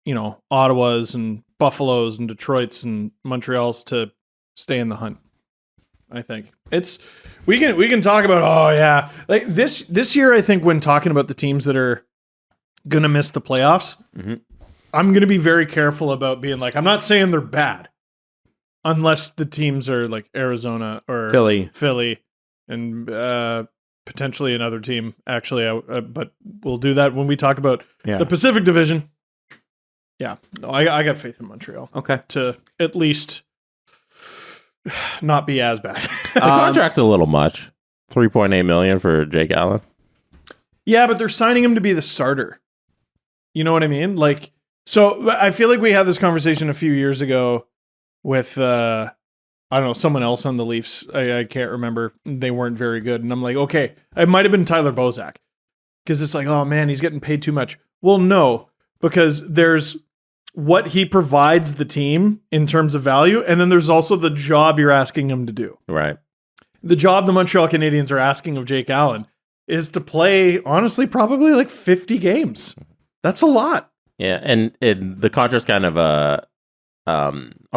Ottawas and Buffaloes and Detroits and Montreals to stay in the hunt. I think we can talk about, like this year. I think when talking about the teams that are going to miss the playoffs, I'm going to be very careful about being like, I'm not saying they're bad. Unless the teams are like Arizona or Philly and potentially another team, actually. But we'll do that when we talk about the Pacific Division. Yeah, no, I got faith in Montreal. Okay. To at least not be as bad. The contract's a little much. $3.8 million for Jake Allen. Yeah, but they're signing him to be the starter. You know what I mean? Like, so I feel like we had this conversation a few years ago with, I don't know, someone else on the Leafs. I can't remember. They weren't very good. And I'm like, okay, it might have been Tyler Bozak. Because it's like, oh man, he's getting paid too much. Well, no, because there's what he provides the team in terms of value. And then there's also the job you're asking him to do. Right. The job the Montreal Canadiens are asking of Jake Allen is to play, honestly, probably like 50 games. That's a lot. Yeah. And the contract's kind of a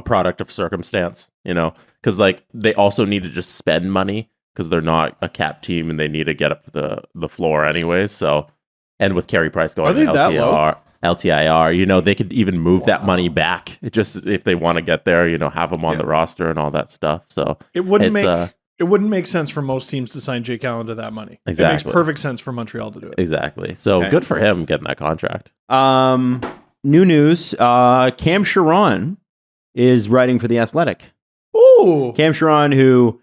product of circumstance, because like they also need to just spend money because they're not a cap team and they need to get up to the floor anyways. So, and with Carey Price going to LTIR, they could even move that money back. It just, if they want to get there, have them on the roster and all that stuff. So it wouldn't make sense for most teams to sign Jake Allen to that money. Exactly. It makes perfect sense for Montreal to do it. Exactly. So good for him getting that contract. New news, Cam Charron is writing for The Athletic. Ooh. Cam Charron, who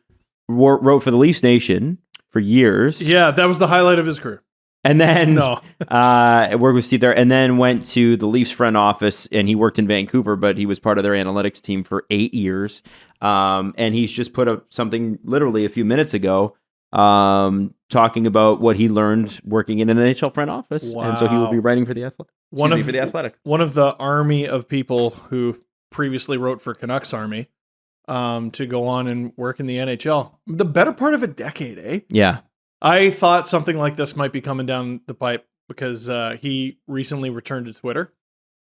wrote for the Leafs Nation for years. Yeah, that was the highlight of his career. And then worked with Steve there, and then went to the Leafs front office, and he worked in Vancouver, but he was part of their analytics team for 8 years. And he's just put up something literally a few minutes ago talking about what he learned working in an NHL front office. Wow. And so he will be writing for The Athletic. For The Athletic. One of the army of people who previously wrote for Canucks Army to go on and work in the NHL. The better part of a decade, eh? Yeah. I thought something like this might be coming down the pipe because he recently returned to Twitter,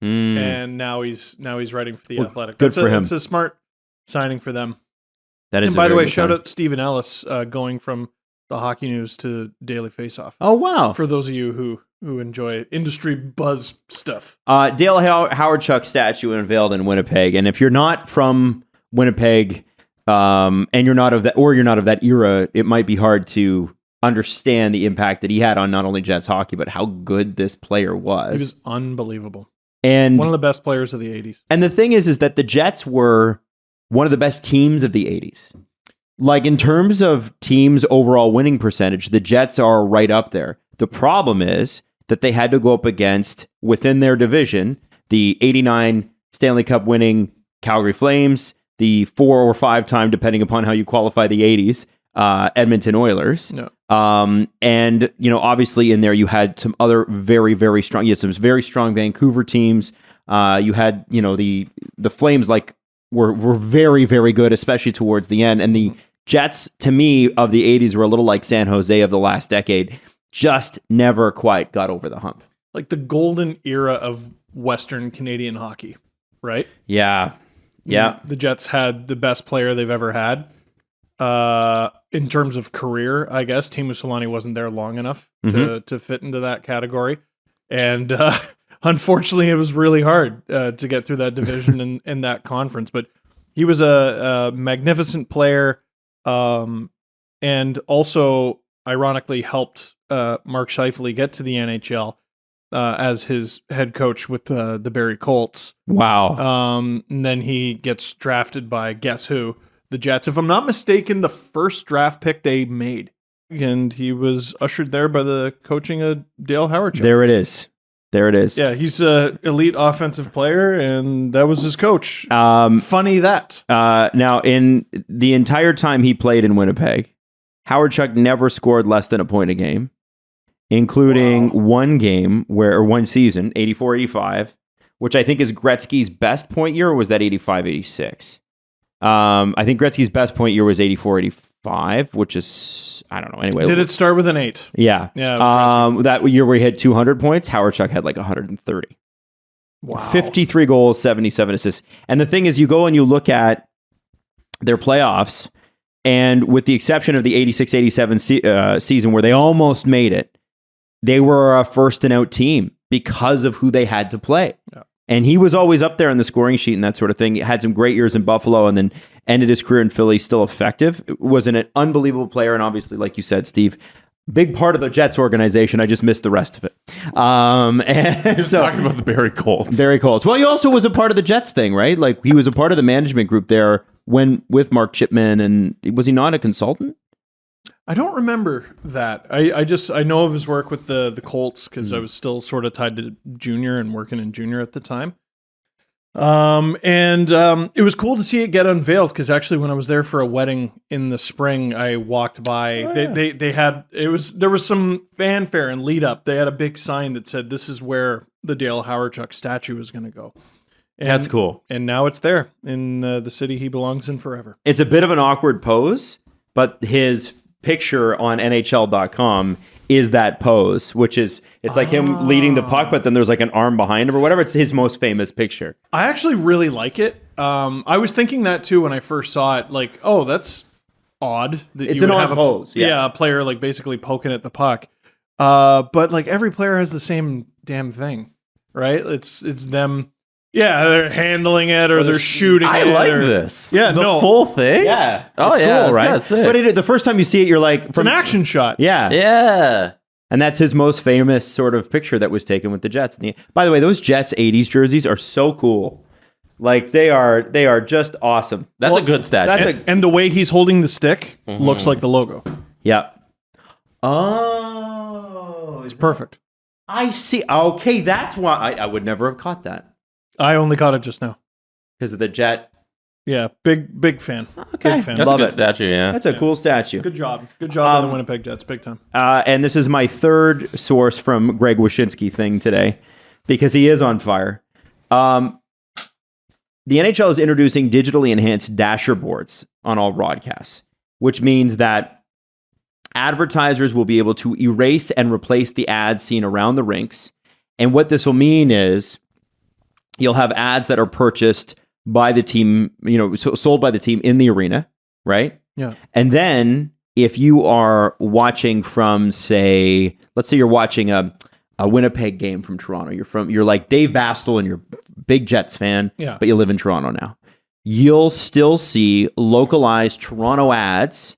and now he's writing for The Athletic. Good for him. It's a smart signing for them. That is. And by the way, shout out Stephen Ellis going from the Hockey News to Daily Faceoff. Oh wow! For those of you who enjoy industry buzz stuff. Dale Hawerchuk statue unveiled in Winnipeg, and if you're not from Winnipeg, and you're not of that era, it might be hard to understand the impact that he had on not only Jets hockey, but how good this player was. He was unbelievable. And one of the best players of the 80s. And the thing is that the Jets were one of the best teams of the 80s. Like in terms of teams' overall winning percentage, the Jets are right up there. The problem is that they had to go up against, within their division, the 89 Stanley Cup winning Calgary Flames, the 4 or 5 time, depending upon how you qualify the 80s, Edmonton Oilers. No. And, obviously in there you had some other very, very strong, you had some very strong Vancouver teams. You had, the Flames were very, very good, especially towards the end. And the Jets, to me, of the 80s were a little like San Jose of the last decade, just never quite got over the hump. Like the golden era of Western Canadian hockey, right? Yeah. Yeah. The Jets had the best player they've ever had. In terms of career, I guess Teemu Selanne wasn't there long enough to fit into that category. And unfortunately, it was really hard to get through that division in that conference. But he was a magnificent player, and also ironically helped Mark Scheifele get to the NHL as his head coach with the Barrie Colts. Wow. And then he gets drafted by guess who? The Jets. If I'm not mistaken, the first draft pick they made. And he was ushered there by the coaching of Dale Hawerchuk. There it is. Yeah, he's an elite offensive player, and that was his coach. Funny that. Now, in the entire time he played in Winnipeg, Hawerchuk never scored less than a point a game, including one season, 84-85, which I think is Gretzky's best point year, or was that 85-86? I think Gretzky's best point year was 84-85, which is, I don't know. Anyway, did it start with an 8? Yeah. That year where he had 200 points, Hawerchuk had like 130. Wow. 53 goals, 77 assists. And the thing is, you go and you look at their playoffs, and with the exception of the 86-87 season where they almost made it, they were a first and out team because of who they had to play. Yeah. And he was always up there on the scoring sheet and that sort of thing. He had some great years in Buffalo and then ended his career in Philly still effective. Was an unbelievable player. And obviously, like you said, Steve, big part of the Jets organization. I just missed the rest of it. And so talking about the Barrie Colts. Barrie Colts. Well, he also was a part of the Jets thing, right? Like he was a part of the management group there with Mark Chipman. And was he not a consultant? I don't remember that. I know of his work with the Colts because I was still sort of tied to junior and working in junior at the time. It was cool to see it get unveiled because actually when I was there for a wedding in the spring, I walked by. There was some fanfare and lead up. They had a big sign that said, "This is where the Dale Hawerchuk statue is going to go." And, that's cool. And now it's there in the city he belongs in forever. It's a bit of an awkward pose, but his picture on NHL.com is that pose, which is, it's like him leading the puck, but then there's like an arm behind him or whatever. It's his most famous picture. I actually really like it. I was thinking that too when I first saw it, like, oh, that's odd. That it's you an would odd have pose. a player like basically poking at the puck. But like every player has the same damn thing, right? It's them. Yeah, they're handling it or they're shooting it. I like this. Yeah, the full thing. Yeah. Oh, yeah. Cool, right? But the first time you see it, you're like... It's an action shot. Yeah. Yeah. And that's his most famous sort of picture that was taken with the Jets. By the way, those Jets 80s jerseys are so cool. Like, they are just awesome. That's a good statue. And the way he's holding the stick looks like the logo. Yeah. Oh. It's perfect. I see. Okay, that's why I would never have caught that. I only caught it just now. Because of the Jet. Yeah, big fan. Okay. Big fan. That's Love a good it. statue, yeah. That's a cool statue. Good job on the Winnipeg Jets, big time. And this is my third source from Greg Wyshynski thing today, because he is on fire. The NHL is introducing digitally enhanced dasher boards on all broadcasts, which means that advertisers will be able to erase and replace the ads seen around the rinks. And what this will mean is you'll have ads that are purchased by the team, sold by the team in the arena, right? Yeah. And then if you are watching from, say, let's say you're watching a Winnipeg game from Toronto. You're like Dave Bastel and you're a big Jets fan, but you live in Toronto now. You'll still see localized Toronto ads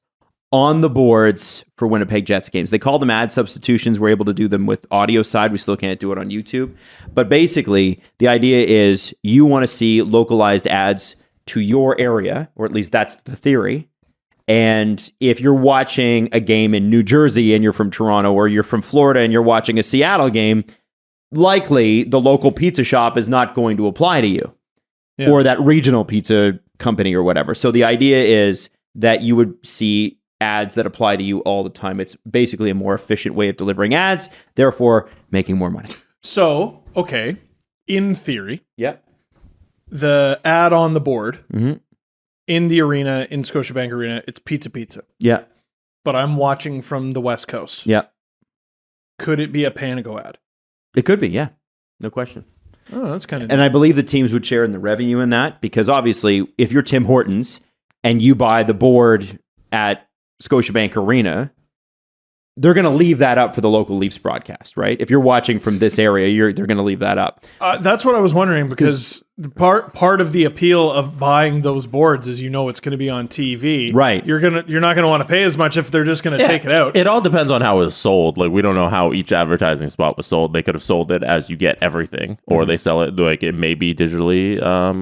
on the boards for Winnipeg Jets games. They call them ad substitutions. We're able to do them with audio side. We still can't do it on YouTube. But basically, the idea is you want to see localized ads to your area, or at least that's the theory. And if you're watching a game in New Jersey and you're from Toronto, or you're from Florida and you're watching a Seattle game, likely the local pizza shop is not going to apply to you, or that regional pizza company or whatever. So the idea is that you would see ads that apply to you all the time. It's basically a more efficient way of delivering ads, therefore making more money. So, okay, in theory, Yep. the ad on the board in the arena, in Scotiabank Arena, it's pizza. Yeah. But I'm watching from the West Coast. Yeah. Could it be a Panago ad? It could be, yeah. No question. Oh, that's kind of... And I believe the teams would share in the revenue in that, because obviously if you're Tim Hortons and you buy the board at Scotiabank Arena, they're going to leave that up for the local Leafs broadcast, right? If you're watching from this area, they're going to leave that up. That's what I was wondering, because part of the appeal of buying those boards is it's going to be on TV. Right. You're not going to want to pay as much if they're just going to take it out. It all depends on how it was sold. Like, we don't know how each advertising spot was sold. They could have sold it as you get everything, or they sell it like it may be digitally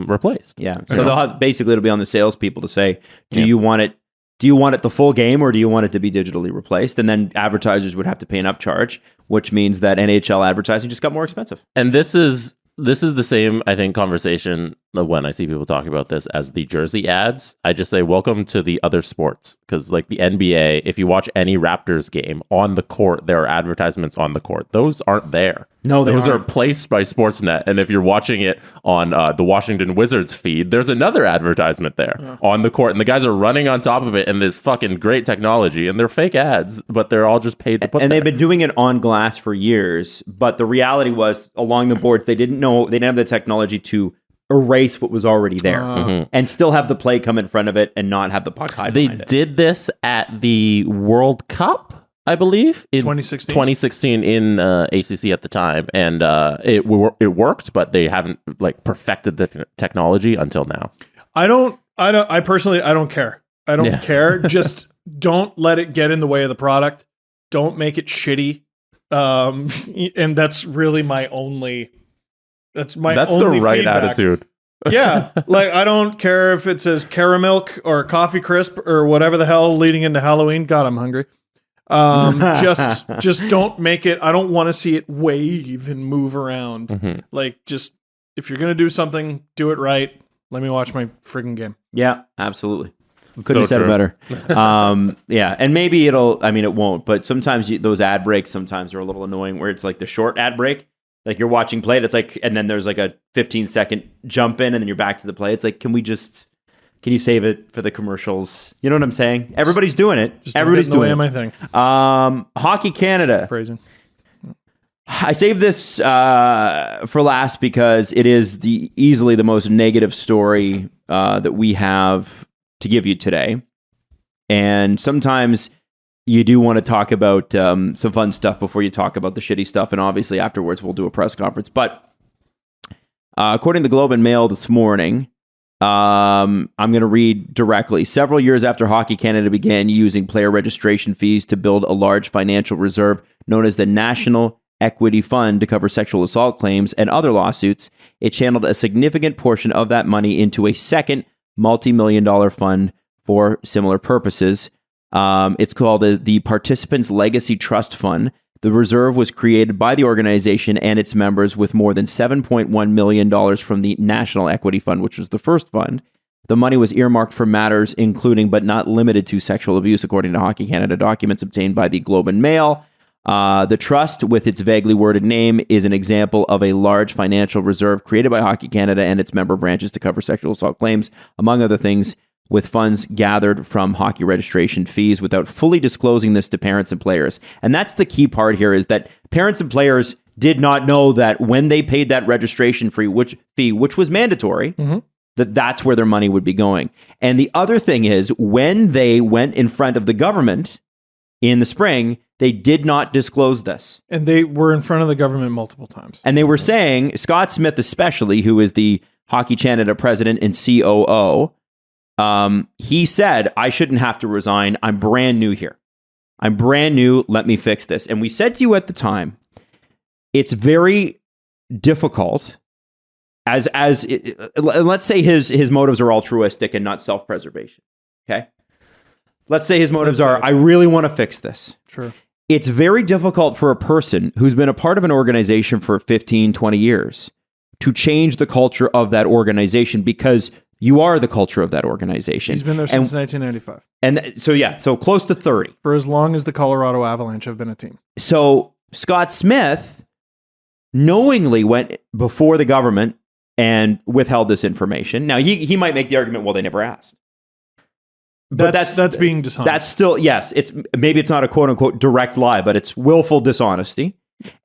replaced. Yeah. So they'll have, basically it'll be on the salespeople to say, do you want it the full game, or do you want it to be digitally replaced? And then advertisers would have to pay an upcharge, which means that NHL advertising just got more expensive. And this is the same, I think, conversation when I see people talking about this as the jersey ads. I just say, welcome to the other sports. Because like the NBA, if you watch any Raptors game on the court, there are advertisements on the court. Those aren't there. No, those aren't. are placed by Sportsnet. And if you're watching it on the Washington Wizards feed, there's another advertisement there on the court. And the guys are running on top of it in this fucking great technology. And they're fake ads, but they're all just paid to put And there. they've been doing it on glass for years. But the reality was, along the boards, they didn't have the technology to erase what was already there and still have the play come in front of it and not have the puck hide behind it. They did this at the World Cup, I believe, in 2016 in ACC at the time, and it worked, but they haven't like perfected the technology until now. I personally don't care. I don't care. Just don't let it get in the way of the product. Don't make it shitty. And that's really my only. That's only the right feedback. attitude. Yeah, like I don't care if it says Caramilk or Coffee Crisp or whatever the hell leading into Halloween. God, I'm hungry. Just don't make it. I don't want to see it wave and move around. Like, just if you're gonna do something, do it right. Let me watch my friggin' game. Yeah, absolutely. Couldn't have So said it true. better. Yeah, and maybe it won't. But sometimes those ad breaks sometimes are a little annoying, where it's like the short ad break. Like you're watching play, it's like, and then there's like a 15-second jump in, and then you're back to the play. It's like, can you save it for the commercials? You know what I'm saying? Everybody's doing it. Everybody's doing it. My thing. Hockey Canada. Phrasing. I saved this for last because it is easily the most negative story that we have to give you today. And sometimes you do want to talk about some fun stuff before you talk about the shitty stuff. And obviously afterwards we'll do a press conference. But according to the Globe and Mail this morning, I'm going to read directly. Several years after Hockey Canada began using player registration fees to build a large financial reserve known as the National Equity Fund to cover sexual assault claims and other lawsuits, it channeled a significant portion of that money into a second multi-million-dollar fund for similar purposes. It's called the Participants Legacy Trust Fund. The reserve was created by the organization and its members with more than $7.1 million from the National Equity Fund, which was the first fund. The money was earmarked for matters including but not limited to sexual abuse, according to Hockey Canada documents obtained by the Globe and Mail. The trust, with its vaguely worded name, is an example of a large financial reserve created by Hockey Canada and its member branches to cover sexual assault claims, among other things, with funds gathered from hockey registration fees without fully disclosing this to parents and players. And that's the key part here, is that parents and players did not know that when they paid that registration fee, which was mandatory, that's where their money would be going. And the other thing is, when they went in front of the government in the spring, they did not disclose this. And they were in front of the government multiple times. And they were saying, Scott Smith especially, who is the Hockey Canada president and COO, he said, I shouldn't have to resign. I'm brand new here. I'm brand new. Let me fix this. And we said to you at the time, it's very difficult let's say his motives are altruistic and not self-preservation. Okay. Let's say his motives are, I really want to fix this. Sure. It's very difficult for a person who's been a part of an organization for 15, 20 years to change the culture of that organization, because you are the culture of that organization. He's been there since 1995. And so close to 30. For as long as the Colorado Avalanche have been a team. So Scott Smith knowingly went before the government and withheld this information. Now, he might make the argument, well, they never asked. But that's being dishonest. That's still, yes, maybe it's not a quote unquote direct lie, but it's willful dishonesty.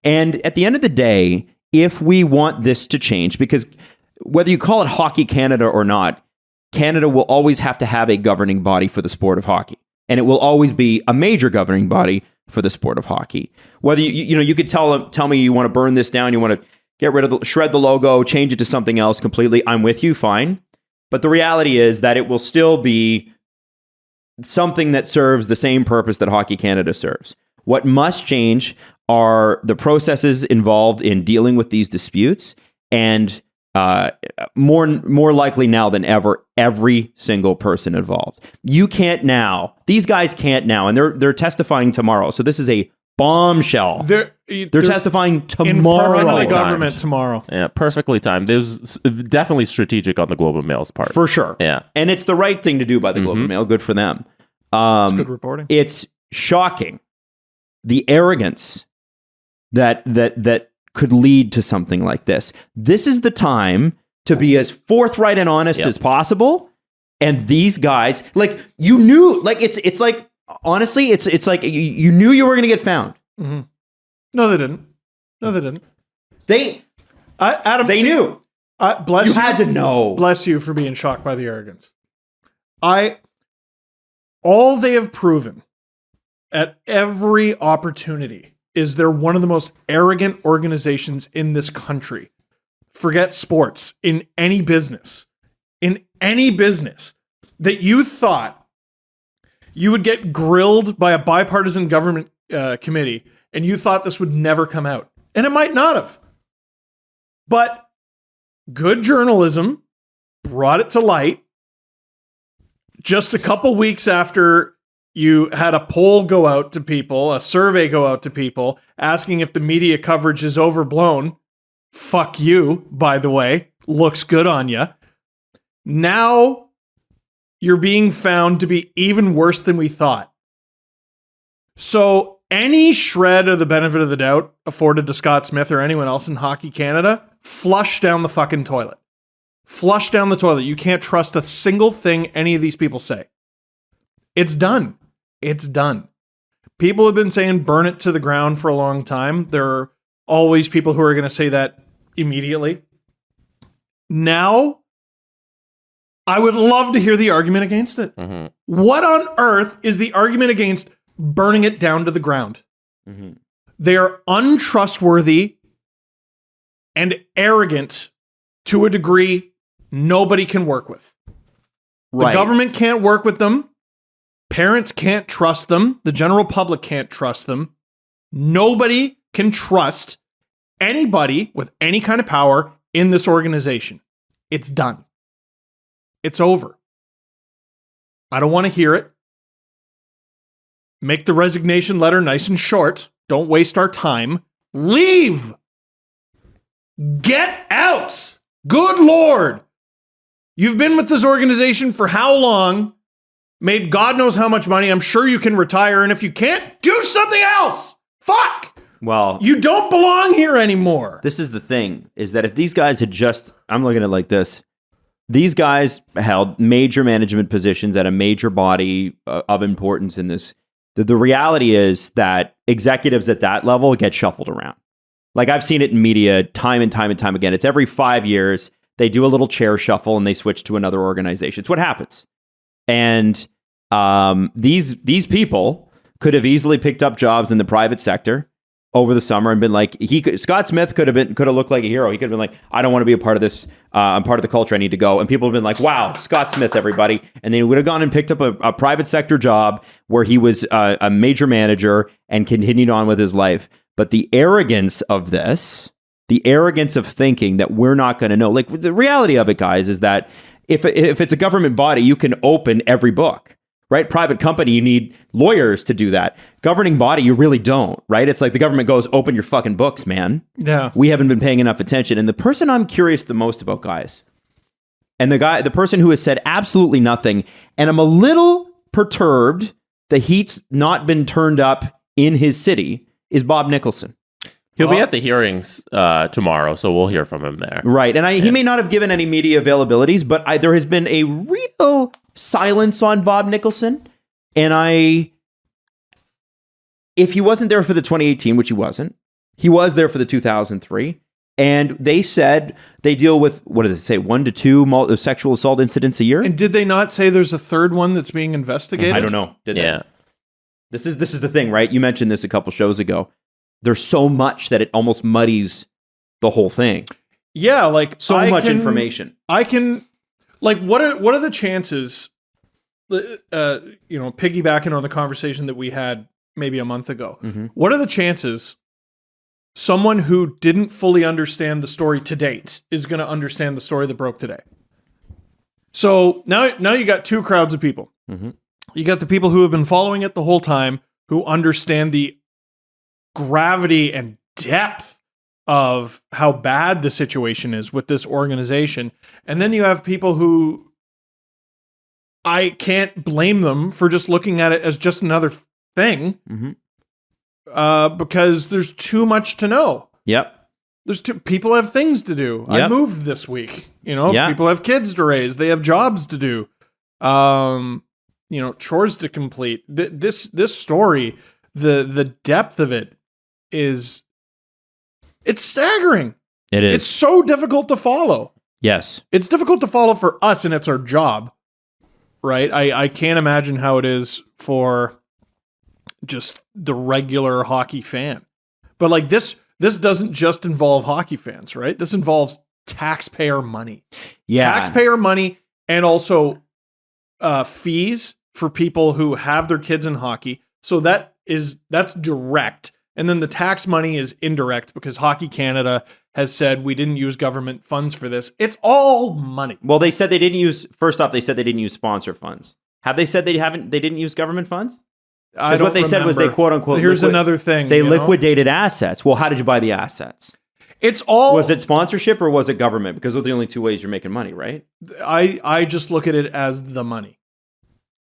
And at the end of the day, if we want this to change, because whether you call it Hockey Canada or not, Canada will always have to have a governing body for the sport of hockey. And it will always be a major governing body for the sport of hockey. Whether you could tell me you want to burn this down, you want to get rid of shred the logo, change it to something else completely. I'm with you, fine. But the reality is that it will still be something that serves the same purpose that Hockey Canada serves. What must change are the processes involved in dealing with these disputes, and more likely now than ever, every single person involved. These guys can't now, and they're testifying tomorrow. So this is a bombshell. They're testifying tomorrow. In front of the government tomorrow. Yeah, perfectly timed. There's definitely strategic on the Globe and Mail's part. For sure. Yeah. And it's the right thing to do by the Globe and Mail. Good for them. It's good reporting. It's shocking, the arrogance that could lead to something like this. This is the time to be as forthright and honest as possible. And these guys, like, you knew, like, it's like, honestly, it's like you knew you were going to get found. Mm-hmm. No, they didn't. Adam, they knew. Bless you. You had to know. Bless you for being shocked by the arrogance. All they have proven at every opportunity is they're one of the most arrogant organizations in this country. Forget sports, in any business, that you thought you would get grilled by a bipartisan government committee, and you thought this would never come out. And it might not have. But good journalism brought it to light just a couple weeks after you had a poll go out to people, a survey go out to people, asking if the media coverage is overblown. Fuck you, by the way. Looks good on you. Now you're being found to be even worse than we thought. So any shred of the benefit of the doubt afforded to Scott Smith or anyone else in Hockey Canada, flush down the fucking toilet. Flush down the toilet. You can't trust a single thing any of these people say. It's done. It's done. People have been saying burn it to the ground for a long time. There are always people who are going to say that immediately. Now, I would love to hear the argument against it. Mm-hmm. What on earth is the argument against burning it down to the ground? Mm-hmm. They are untrustworthy and arrogant to a degree nobody can work with. Right. The government can't work with them. Parents can't trust them. The general public can't trust them. Nobody can trust anybody with any kind of power in this organization. It's done. It's over. I don't want to hear it. Make the resignation letter nice and short. Don't waste our time. Leave. Get out. Good Lord. You've been with this organization for how long? Made God knows how much money. I'm sure you can retire. And if you can't, do something else. Fuck. Well, you don't belong here anymore. This is the thing, is that if these guys had I'm looking at it like this. These guys held major management positions at a major body of importance in this. The reality is that executives at that level get shuffled around. Like, I've seen it in media time and time and time again. It's every 5 years, they do a little chair shuffle and they switch to another organization. It's what happens. And these people could have easily picked up jobs in the private sector. over the summer and been like, Scott Smith could have looked like a hero. He could have been like, I don't want to be a part of this. I'm part of the culture. I need to go. And people have been like, wow, Scott Smith, everybody. And they would have gone and picked up a private sector job where he was a major manager and continued on with his life. But the arrogance of this, the arrogance of thinking that we're not going to know, like the reality of it, guys, is that if it's a government body, you can open every book. Right? Private company, you need lawyers to do that. Governing body, you really don't, right? It's like the government goes, open your fucking books, man. Yeah. We haven't been paying enough attention. And the person I'm curious the most about, guys, and the person who has said absolutely nothing, and I'm a little perturbed the heat's not been turned up in his city, is Bob Nicholson. He'll be at the hearings tomorrow, so we'll hear from him there. Right. And he may not have given any media availabilities, but there has been a real silence on Bob Nicholson. And if he wasn't there for the 2018, which he wasn't, he was there for the 2003. And they said they deal with, what did they say, 1 to 2 sexual assault incidents a year? And did they not say there's a third one that's being investigated? I don't know. Did they? This is the thing, right? You mentioned this a couple shows ago. There's so much that it almost muddies the whole thing. Yeah, like so much information. What are the chances? Piggybacking on the conversation that we had maybe a month ago. Mm-hmm. What are the chances someone who didn't fully understand the story to date is going to understand the story that broke today? So now you got two crowds of people. Mm-hmm. You got the people who have been following it the whole time, who understand the gravity and depth of how bad the situation is with this organization. And then you have people who I can't blame them for just looking at it as just another thing, because there's too much to know. Yep. People have things to do. Yep. I moved this week. People have kids to raise. They have jobs to do. Chores to complete. This story, the depth of it it's staggering. It is. It's so difficult to follow. Yes. It's difficult to follow for us, and it's our job, right? I can't imagine how it is for just the regular hockey fan. But like this doesn't just involve hockey fans, right? This involves taxpayer money. Yeah. Taxpayer money, and also fees for people who have their kids in hockey. So that's direct. And then the tax money is indirect, because Hockey Canada has said we didn't use government funds for this. It's all money. Well, they said they didn't use sponsor funds. Have they said they didn't use government funds? Because what they said was they quote unquote. Here's another thing. They liquidated assets. Well, how did you buy the assets? Was it sponsorship or was it government? Because those are the only two ways you're making money, right? I just look at it as the money.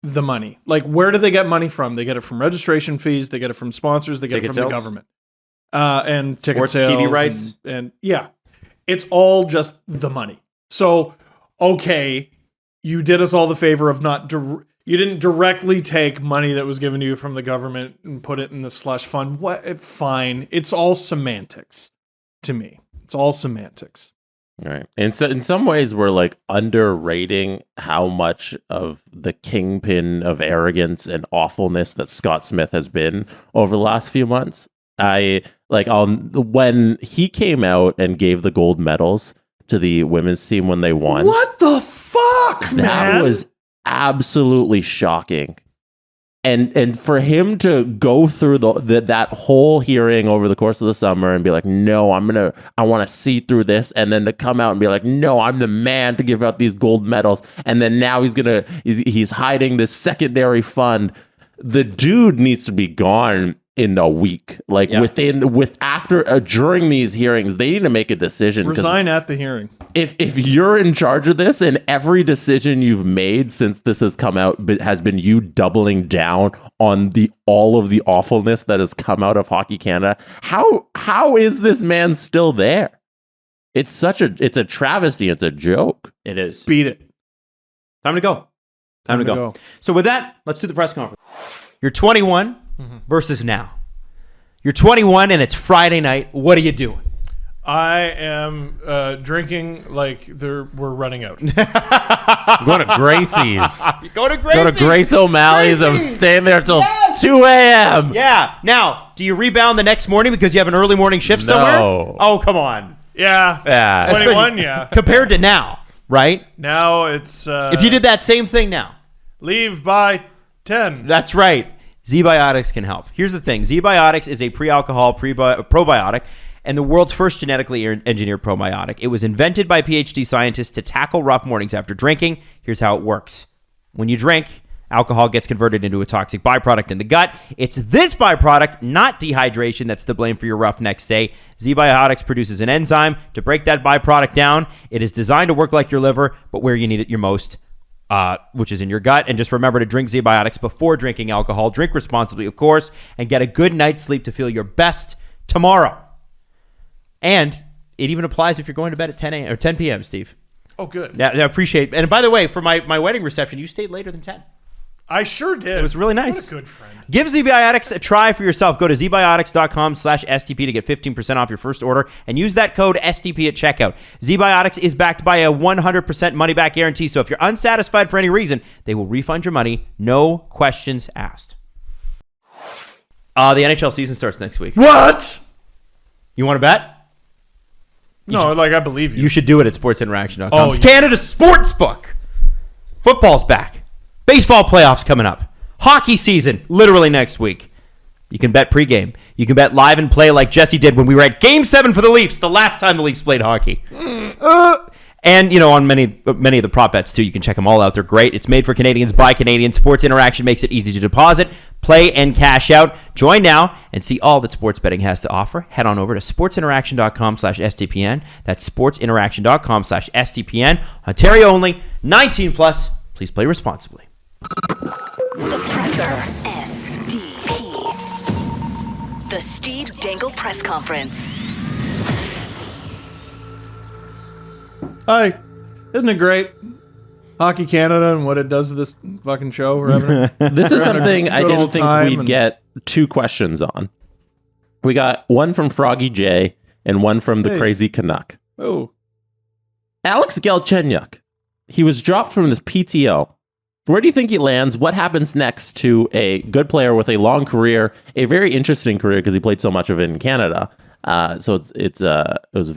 The money. Like, where do they get money from? They get it from registration fees. They get it from sponsors. They get it from the government. And ticket sales. TV rights. And yeah, it's all just the money. So, okay, you did us all the favor of you didn't directly take money that was given to you from the government and put it in the slush fund. Fine. It's all semantics to me. It's all semantics. Right. And so in some ways, we're like underrating how much of the kingpin of arrogance and awfulness that Scott Smith has been over the last few months. When he came out and gave the gold medals to the women's team when they won. What the fuck, man? That was absolutely shocking. And for him to go through that whole hearing over the course of the summer and be like, no, I want to see through this, and then to come out and be like, no, I'm the man to give out these gold medals, and then now he's hiding this secondary fund. The dude needs to be gone in a week. Like during these hearings, they need to make a decision. Resign at the hearing. If you're in charge of this, and every decision you've made since this has come out has been you doubling down on all of the awfulness that has come out of Hockey Canada, how is this man still there? It's a travesty. It's a joke. It is. Beat it. Time to go. Time to go. So with that, let's do the press conference. You're 21 versus now. You're 21 and it's Friday night. What are you doing? I am drinking like we're running out. Go to Gracie's. Go to Gracie's. Go to Grace O'Malley's. I'm staying there till 2 a.m. Yeah. Now, do you rebound the next morning because you have an early morning shift somewhere? Oh, come on. Yeah. 21, yeah. Compared to now, right? Now it's... if you did that same thing now. Leave by 10. That's right. Z-Biotics can help. Here's the thing. Z-Biotics is a pre-alcohol probiotic and the world's first genetically engineered probiotic. It was invented by PhD scientists to tackle rough mornings after drinking. Here's how it works. When you drink, alcohol gets converted into a toxic byproduct in the gut. It's this byproduct, not dehydration, that's to blame for your rough next day. Z-Biotics produces an enzyme to break that byproduct down. It is designed to work like your liver, but where you need it your most, which is in your gut. And just remember to drink Z-Biotics before drinking alcohol. Drink responsibly, of course, and get a good night's sleep to feel your best tomorrow. And it even applies if you're going to bed at 10 a.m. or 10 p.m., Steve. Oh, good. Yeah, I appreciate it. And by the way, for my wedding reception, you stayed later than 10. I sure did. It was really nice. What a good friend. Give Z-Biotics a try for yourself. Go to zbiotics.com/STP to get 15% off your first order and use that code STP at checkout. Z-Biotics is backed by a 100% money-back guarantee, so if you're unsatisfied for any reason, they will refund your money, no questions asked. The NHL season starts next week. What? You want to bet? I believe you. You should do it at sportsinteraction.com. Oh, It's yeah. Canada's sports book. Football's back. Baseball playoffs coming up. Hockey season literally next week. You can bet pregame. You can bet live and play like Jesse did when we were at Game 7 for the Leafs, the last time the Leafs played hockey. And, on many of the prop bets, too. You can check them all out. They're great. It's made for Canadians by Canadians. Sports Interaction makes it easy to deposit, play, and cash out. Join now and see all that sports betting has to offer. Head on over to sportsinteraction.com/STPN. That's sportsinteraction.com/STPN. Ontario only. 19 plus. Please play responsibly. The Presser. SDP. The Steve Dangle Press Conference. Hi. Isn't it great? Hockey Canada and what it does to this fucking show we're having. This is something I good didn't old think time we'd and- get 2 questions on. We got one from Froggy J and one from the Hey. Crazy Canuck. Oh. Alex Galchenyuk. He was dropped from his PTO. Where do you think he lands? What happens next to a good player with a long career, a very interesting career because he played so much of it in Canada? So it was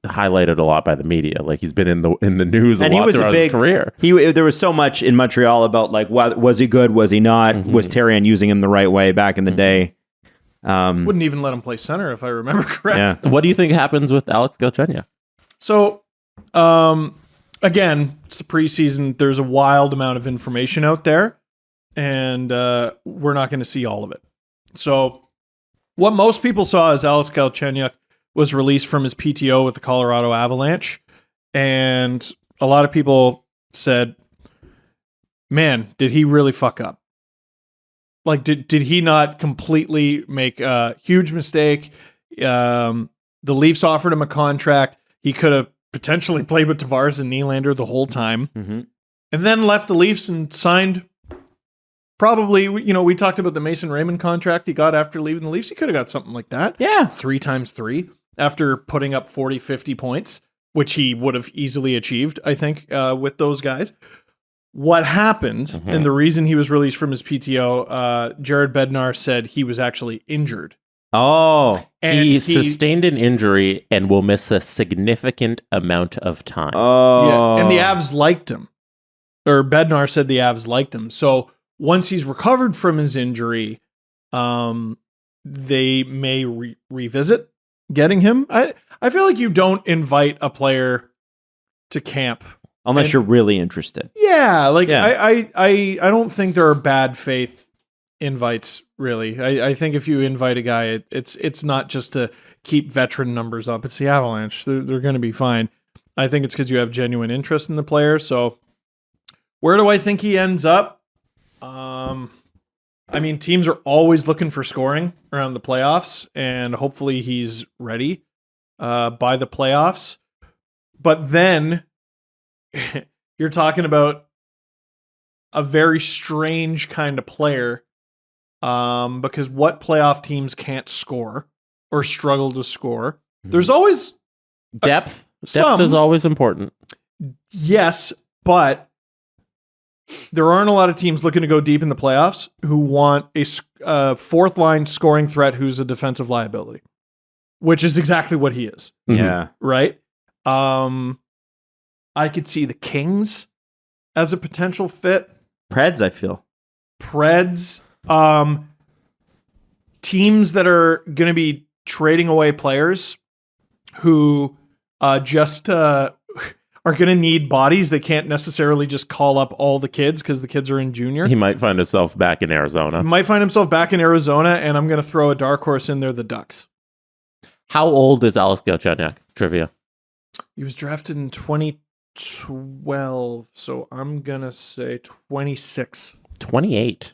highlighted a lot by the media. Like he's been in the news a lot throughout his career. There was so much in Montreal about like, was he good? Was he not? Mm-hmm. Was Therrien using him the right way back in the day? Wouldn't even let him play center if I remember correct. Yeah. What do you think happens with Alex Galchenyuk? So, again, it's the preseason. There's a wild amount of information out there, and we're not going to see all of it. So, what most people saw is Alex Galchenyuk was released from his PTO with the Colorado Avalanche, and a lot of people said, "Man, did he really fuck up? Like, did he not completely make a huge mistake? The Leafs offered him a contract. He could have potentially played with Tavares and Nylander the whole time, Mm-hmm. and then left the Leafs and signed. Probably, we talked about the Mason Raymond contract he got after leaving the Leafs. He could have got something like that. Yeah. 3 times 3 after putting up 40, 50 points, which he would have easily achieved, I think, with those guys. What happened, and the reason he was released from his PTO, Jared Bednar said he was actually injured. Oh. And He sustained an injury and will miss a significant amount of time. Oh. Yeah, and the Avs liked him. Or Bednar said the Avs liked him. So once he's recovered from his injury, they may revisit getting him. I feel like you don't invite a player to camp Unless you're really interested. Yeah, like Yeah. I don't think there are bad faith invites. Really, I think if you invite a guy, it's not just to keep veteran numbers up. It's the Avalanche; they're going to be fine. I think it's because you have genuine interest in the player. So, where do I think he ends up? I mean, teams are always looking for scoring around the playoffs, and hopefully he's ready by the playoffs. But then you're talking about a very strange kind of player, because what playoff teams can't score or struggle to score? There's always Depth some. is always important. Yes, but there aren't a lot of teams looking to go deep in the playoffs who want a fourth line scoring threat who's a defensive liability, which is exactly what he is. Yeah. Right? I could see the Kings as a potential fit. Preds, I feel. Preds, teams that are going to be trading away players who just are going to need bodies. They can't necessarily just call up all the kids because the kids are in junior. He might find himself back in Arizona. Might find himself back in Arizona, and I'm going to throw a dark horse in there, the Ducks. How old is Alex Galchenyuk? Trivia. He was drafted in 2012, so I'm going to say 26. 28.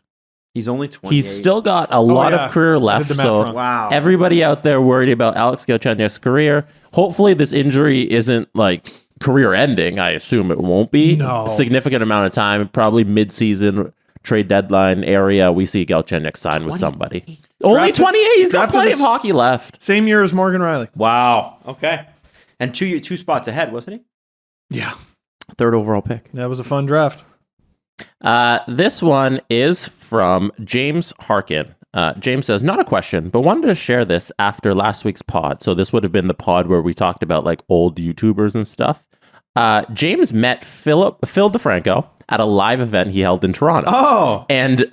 He's only 28. He's still got a lot of career left. did the math So wrong. Wow. everybody out there worried about Alex Galchenyuk's career. Hopefully this injury isn't like career ending. I assume it won't be. No. A significant amount of time, probably mid-season trade deadline area. We see Galchenyuk sign with somebody. Only Drafted- 28. He's got drafted plenty this- of hockey left. Same year as Morgan Riley. Wow. Okay. And two spots ahead, wasn't he? Yeah. Third overall pick. That was a fun draft. This one is from James Harkin. James says, not a question, but wanted to share this after last week's pod. So this would have been the pod where we talked about like old YouTubers and stuff. James met Phil Defranco at a live event he held in Toronto. Oh. And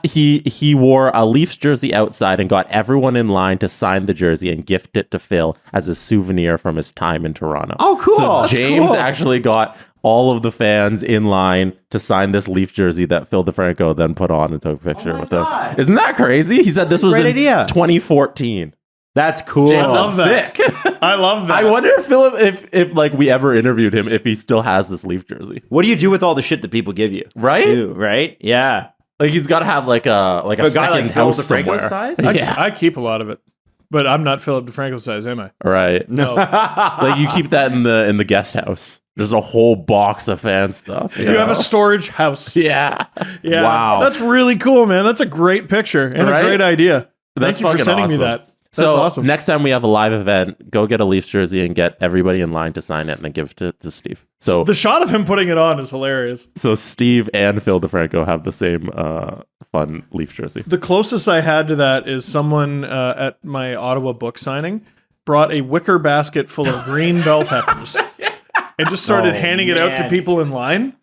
he wore a Leafs jersey outside and got everyone in line to sign the jersey and gift it to Phil as a souvenir from his time in Toronto. Oh, cool. So That's James cool. actually got all of the fans in line to sign this Leaf jersey that Phil Defranco then put on and took a picture with God. him. Isn't that crazy? He said this was Great in idea. 2014. That's cool. James, I love that's that. sick. I love that. I wonder if Philip, if like we ever interviewed him, if he still has this Leaf jersey, What do you do with all the shit that people give you? right? Too, right? Yeah. Like he's got to have like a For a guy second like Phil house DeFranco's somewhere. size? Yeah, I keep a lot of it, but I'm not Philip DeFranco size, am I? right. No. Like you keep that in the guest house. There's a whole box of fan stuff. You have a storage house. yeah. Yeah. Wow. That's really cool, man. That's a great picture and Right? a great idea. That's Thank you for fucking sending me awesome. that. That's So awesome. next time we have a live event, go get a Leafs jersey and get everybody in line to sign it and then give it to Steve. So The shot of him putting it on is hilarious. so Steve and Phil DeFranco have the same fun Leaf jersey. The closest I had to that is someone at my Ottawa book signing brought a wicker basket full of green bell peppers and just started handing it out to man. people in line.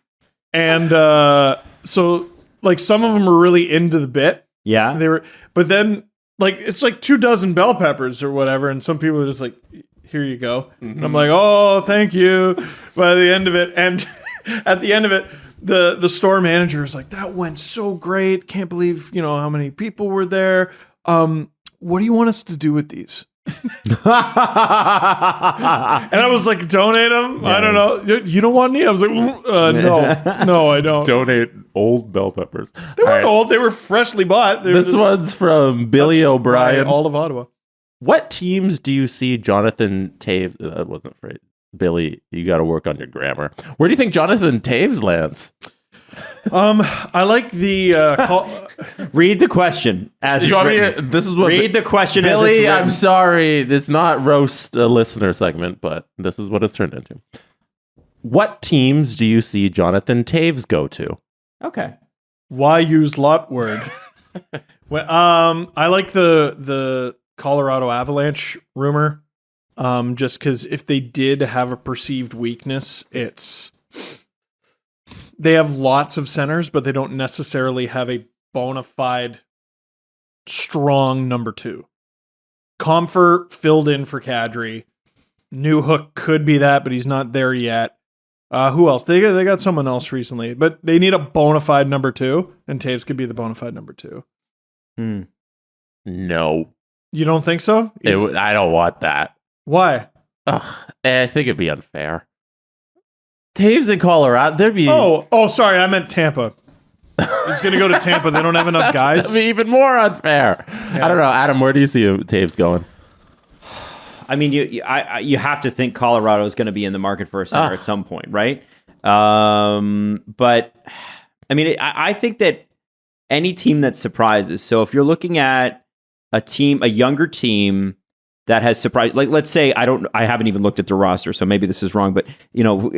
And so, like, some of them were really into the bit. Yeah. They were, but then, like, it's like 24 bell peppers or whatever, and some people are just like, "Here you go." And I'm like, "Oh, thank you." By the end of it, and at the end of it, the store manager is like, "That went so great. Can't believe how many people were there. What do you want us to do with these?" And I was like, "Donate them." I don't know. You don't want any? I was like, "No, I don't." Donate old bell peppers. They All weren't right. old. They were freshly bought. They were This just one's from Billy touched O'Brien. by all of Ottawa. What teams do you see Jonathan Toews? That wasn't right. Billy, you got to work on your grammar. Where do you think Jonathan Toews lands? I like the Read the question as You it's want me written. to- this is what Read the question Billy, as I'm it's sorry. It's not roast a listener segment, but this is what it's turned into. What teams do you see Jonathan Toews go to? written. Okay. why use lot word. Well, I like the Colorado Avalanche rumor. Just because if they did have a perceived weakness, it's they have lots of centers, but they don't necessarily have a bona fide strong number two. Comfort filled in for Kadri. Newhook could be that, but he's not there yet. Who else? They got someone else recently, but they need a bona fide number two, and Toews could be the bona fide number two. No. You don't think so? I don't want that. Why? Ugh, I think it'd be unfair. Toews in Colorado, there'd be Oh, sorry, I meant Tampa. He's going to go to Tampa. They don't have enough guys. that'd be even more unfair. I don't know, Adam. Where do you see Toews going? I mean, you have to think Colorado is going to be in the market for a center at some point, right? But I mean, I think that any team that surprises. So if you're looking at a younger team that has surprised? Like, let's say I haven't even looked at the roster, so maybe this is wrong. But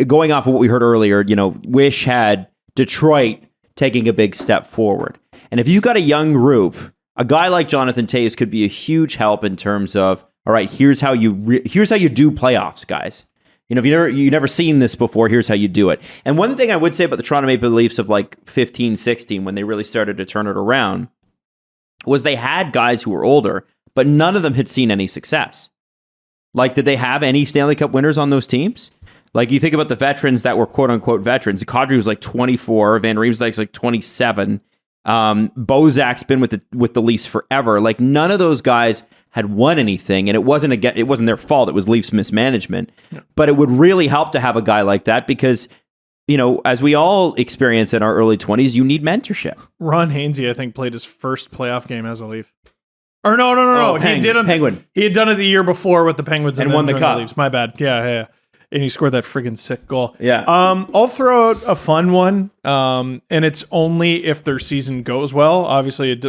going off of what we heard earlier, Wish had Detroit taking a big step forward, and if you've got a young group, a guy like Jonathan Toews could be a huge help in terms of, all right, here's how you do playoffs, guys. If you've never seen this before, here's how you do it. And one thing I would say about the Toronto Maple Leafs of like 15, 16, when they really started to turn it around, was they had guys who were older, but none of them had seen any success. Like, did they have any Stanley Cup winners on those teams? Like, you think about the veterans that were quote unquote veterans. Kadri was like 24, Van Riemsdyk's like 27. Bozak's been with the Leafs forever. Like, none of those guys had won anything, and it wasn't their fault. It was Leafs mismanagement. Yeah. But it would really help to have a guy like that because, as we all experience in our early 20s, you need mentorship. Ron Hainsey, I think, played his first playoff game as a Leaf. Or no. Oh, Penguin. He had done it the year before with the Penguins and won the cup. The Leafs. My bad. Yeah. And he scored that friggin' sick goal. Yeah. I'll throw out a fun one. And it's only if their season goes well. Obviously, it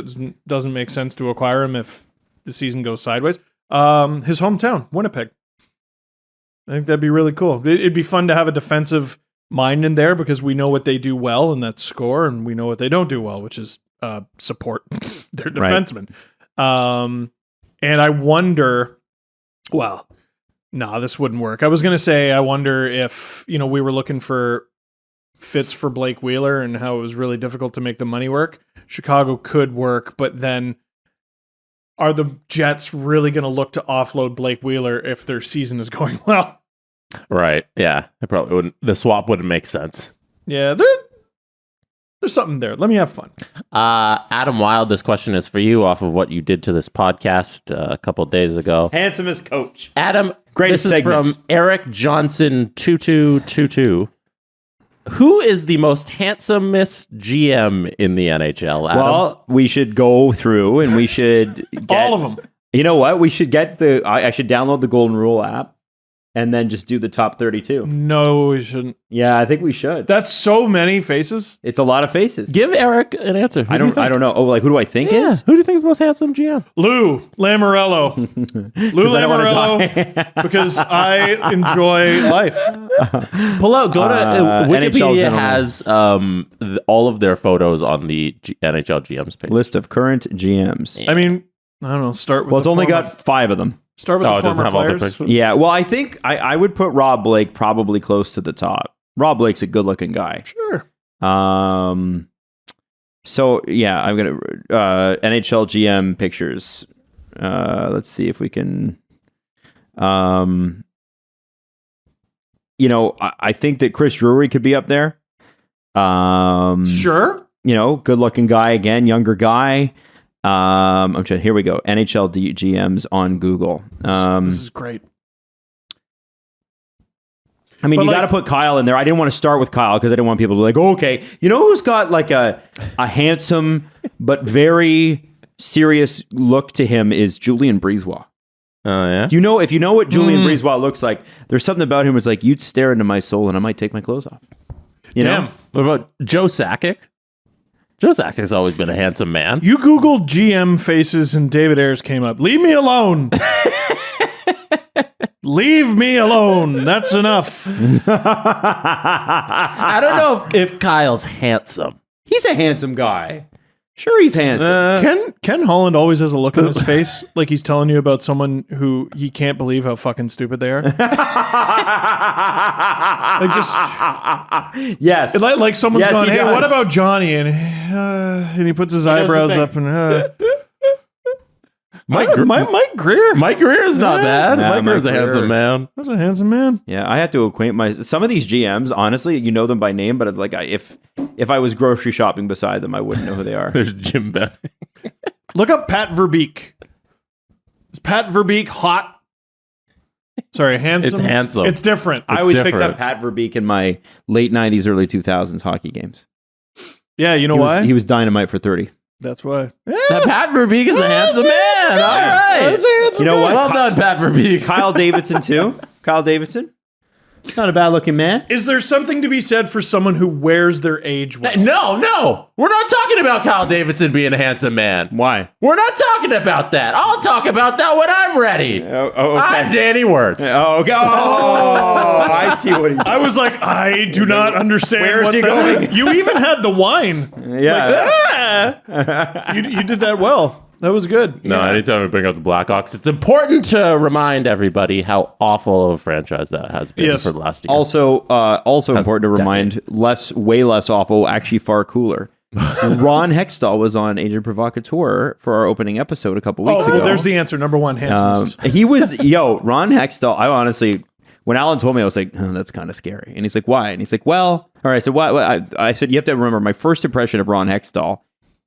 doesn't make sense to acquire him if the season goes sideways. His hometown, Winnipeg. I think that'd be really cool. It'd be fun to have a defensive mind in there because we know what they do well, and that's score, and we know what they don't do well, which is support their defensemen. Right. And I wonder, this wouldn't work. I was going to say, I wonder if, we were looking for fits for Blake Wheeler and how it was really difficult to make the money work. Chicago could work, but then are the Jets really going to look to offload Blake Wheeler if their season is going well? Right. Yeah. It probably wouldn't. The swap wouldn't make sense. Yeah. There's something there. Let me have fun. Adam Wilde, this question is for you off of what you did to this podcast a couple of days ago. Handsomest coach. Adam, greatest this segment. Is from Eric Johnson 2222. Who is the most handsomest GM in the NHL, Adam? Well, we should go through and we should get all of them. You know what? We should get I should download the Golden Rule app and then just do the top 32. No, we shouldn't. Yeah, I think we should. That's so many faces. It's a lot of faces. Give Eric an answer. I don't know. Oh, like who do I think is? Who do you think is the most handsome GM? Lou Lamoriello. Lou Lamoriello. Because I enjoy life. Pull out. Go to Wikipedia has all of their photos on the NHL GMs page. List of current GMs. I mean, I don't know. Start with. Well, it's only got 5 of them. Start with the former players. Yeah, well, I think I would put Rob Blake probably close to the top. Rob Blake's a good-looking guy. Sure. So yeah, I'm gonna NHL GM pictures. Let's see if we can. I think that Chris Drury could be up there. Sure. Good-looking guy again, younger guy. I'm trying. Here we go. NHL GMs on Google. This is great. I mean, you got to put Kyle in there. I didn't want to start with Kyle because I didn't want people to be like, oh, okay, who's got like a handsome but very serious look to him is Julien Brisebois. Oh yeah. If you know what Julien Brisebois looks like, there's something about him. It's like you'd stare into my soul, and I might take my clothes off. Damn. What about Joe Sakic? Joe Sakic's always been a handsome man. You Googled GM faces and David Ayers came up. Leave me alone. Leave me alone. That's enough. I don't know if Kyle's handsome. He's a handsome guy. Sure, he's handsome. Ken Holland always has a look on his face like he's telling you about someone who he can't believe how fucking stupid they are. Yes. Like someone's gone, hey, does. what about Johnny? And he puts his eyebrows up and... Mike Greer. Mike Greer is not bad. Yeah, Mike Greer's a handsome man. That's a handsome man. Yeah, I had to acquaint some of these GMs. Honestly, you know them by name, but it's like if I was grocery shopping beside them, I wouldn't know who they are. There's Jim Benning. Look up Pat Verbeek. Is Pat Verbeek hot? Sorry, handsome. It's handsome. It's different. I always picked up Pat Verbeek in my late 90s, early 2000s hockey games. Yeah, you know why? He was dynamite for 30. That's why. That Pat Verbeek is a handsome man. All right. You know what? Well done, Pat Verbeek. Kyle Davidson too. Kyle Davidson. Not a bad looking man. Is there something to be said for someone who wears their age well? No. We're not talking about Kyle Davidson being a handsome man. Why? We're not talking about that. I'll talk about that when I'm ready. Okay. I'm Danny Wirtz. Oh, I see what he's. I was like, I do not understand. Where's he going? You even had the wine. Yeah. You did that well. That was good. No, anytime we bring up the Blackhawks, it's important to remind everybody how awful of a franchise that has been for the last year. Also important to remind, way less awful, actually far cooler. Ron Hextall was on Agent Provocateur for our opening episode a couple weeks ago. There's the answer. Number one, handsomest. He was, Ron Hextall. I honestly, when Alan told me, I was like, oh, that's kind of scary. And he's like, why? And he's like, well, all right. So why? I said, you have to remember, my first impression of Ron Hextall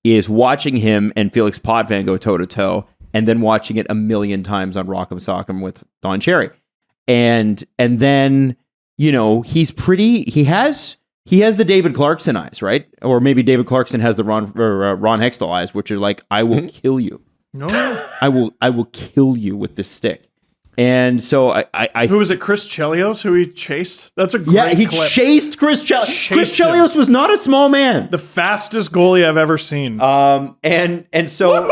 is watching him and Felix Potvin go toe to toe, and then watching it a million times on Rock'em Sock'em with Don Cherry, and then he's pretty. He has the David Clarkson eyes, right? Or maybe David Clarkson has the Ron Hextall eyes, which are like, I will kill you. No, I will kill you with this stick. And so I who was it? Chris Chelios, who he chased. That's a great he clip. chased Chris Chelios. Chris Chelios was not a small man. The fastest goalie I've ever seen. And so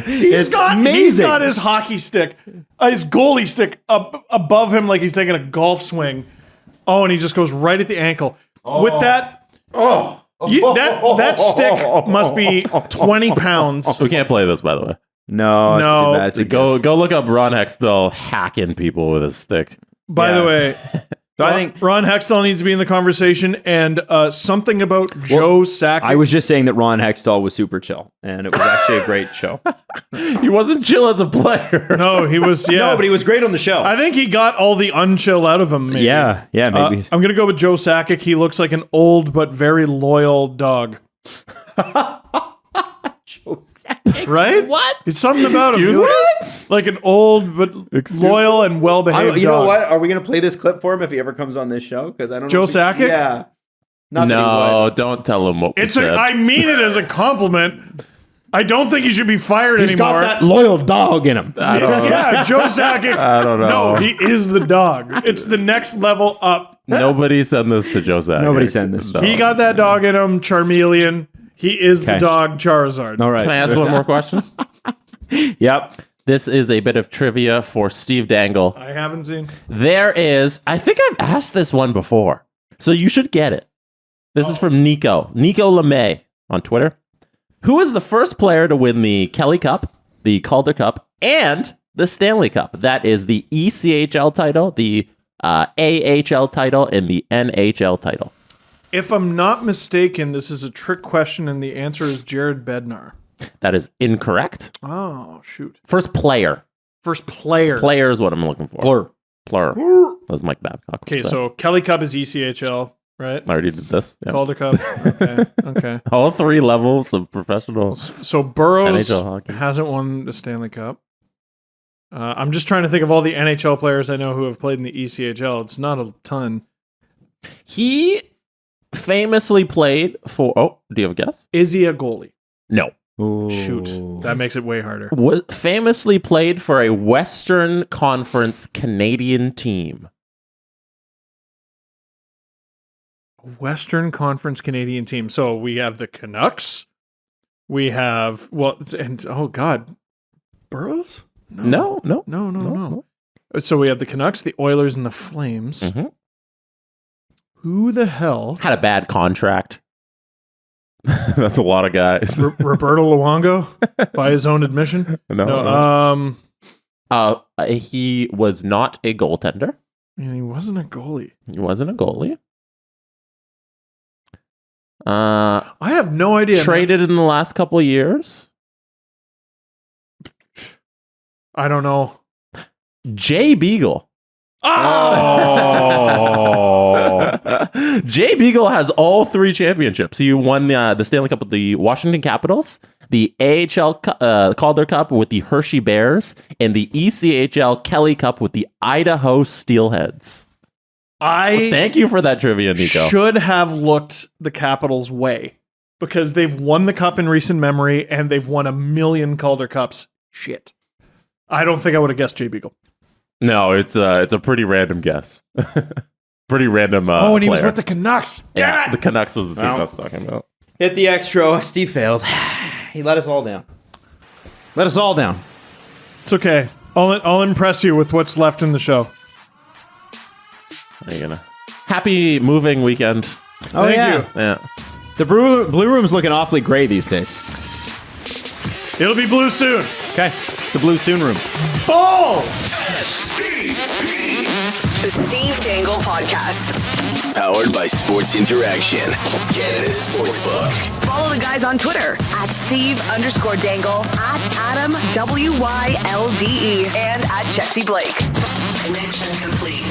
he's got his hockey stick, his goalie stick above him like he's taking a golf swing. Oh, and he just goes right at the ankle. With that, that stick must be 20 pounds. We can't play this, by the way. No, it's too bad. Go look up Ron Hextall hacking people with his stick. By the way, so I think Ron Hextall needs to be in the conversation, and something about Joe Sakic. I was just saying that Ron Hextall was super chill, and it was actually a great show. He wasn't chill as a player. No, he was. Yeah, no, but he was great on the show. I think he got all the unchill out of him. Maybe. Yeah, maybe. I'm gonna go with Joe Sakic. He looks like an old but very loyal dog. Right? What? It's something about him. Excuse me? Like an old but loyal and well-behaved You know dog. what? Are we going to play this clip for him if he ever comes on this show? Because I don't know. Joe Sakic? Yeah. Not that he No, would. don't tell him what we said. I mean it as a compliment. I don't think he should be fired He's anymore. got that loyal dog in him. I don't know. Yeah, Joe Sakic. I don't know. No, he is the dog. It's the next level up. Nobody send this to Joe Sakic. Nobody send this. No. He got that dog in him, Charmeleon. He is the dog Charizard. All right. Can I ask one more question? Yep. This is a bit of trivia for Steve Dangle. I haven't seen. There is, I think I've asked this one before, so you should get it. This is from Nico LeMay on Twitter. Who is the first player to win the Kelly Cup, the Calder Cup, and the Stanley Cup? That is the ECHL title, the AHL title, and the NHL title. If I'm not mistaken, this is a trick question, and the answer is Jared Bednar. That is incorrect. Oh, shoot. First player. First player. Player is what I'm looking for. Plur. That was Mike Babcock. Okay, so Kelly Cup is ECHL, right? I already did this. Yeah. Calder Cup. Okay. All three levels of professional. So Burroughs NHL hockey. hasn't won the Stanley Cup. I'm just trying to think of all the NHL players I know who have played in the ECHL. It's not a ton. He famously played for. Oh, do you have a guess? Is he a goalie? No. Shoot. That makes it way harder. Famously played for a Western Conference Canadian team. Western Conference Canadian team. So we have the Canucks. We have, oh God, Burroughs? No. So we have the Canucks, the Oilers, and the Flames. Mm-hmm. Who the hell? Had a bad contract. That's a lot of guys. Roberto Luongo, by his own admission. No. He was not a goaltender. And he wasn't a goalie. He wasn't a goalie. I have no idea. Traded in the last couple of years. I don't know. Jay Beagle. Oh! Jay Beagle has all three championships. He won the Stanley Cup with the Washington Capitals, the AHL Calder Cup with the Hershey Bears, and the ECHL Kelly Cup with the Idaho Steelheads. Thank you for that trivia, Nico. Should have looked the Capitals' way because they've won the cup in recent memory and they've won 1 million Calder Cups. Shit. I don't think I would have guessed Jay Beagle. No, it's a pretty random guess. Pretty random. And he was player. with the Canucks. Damn it! The Canucks was the team I was talking about. Hit the extra. Steve failed. He let us all down. Let us all down. It's okay. I'll impress you with what's left in the show. Are you gonna? Happy moving weekend. Oh, Thank yeah. you. Yeah. The Blue Room's looking awfully gray these days. It'll be blue soon. Okay. The Blue Soon Room. Balls! The Steve Dangle Podcast. Powered by Sports Interaction, Canada's Sportsbook. Follow the guys on Twitter at Steve_Dangle, at Adam WYLDE, and at Jesse Blake. Connection complete.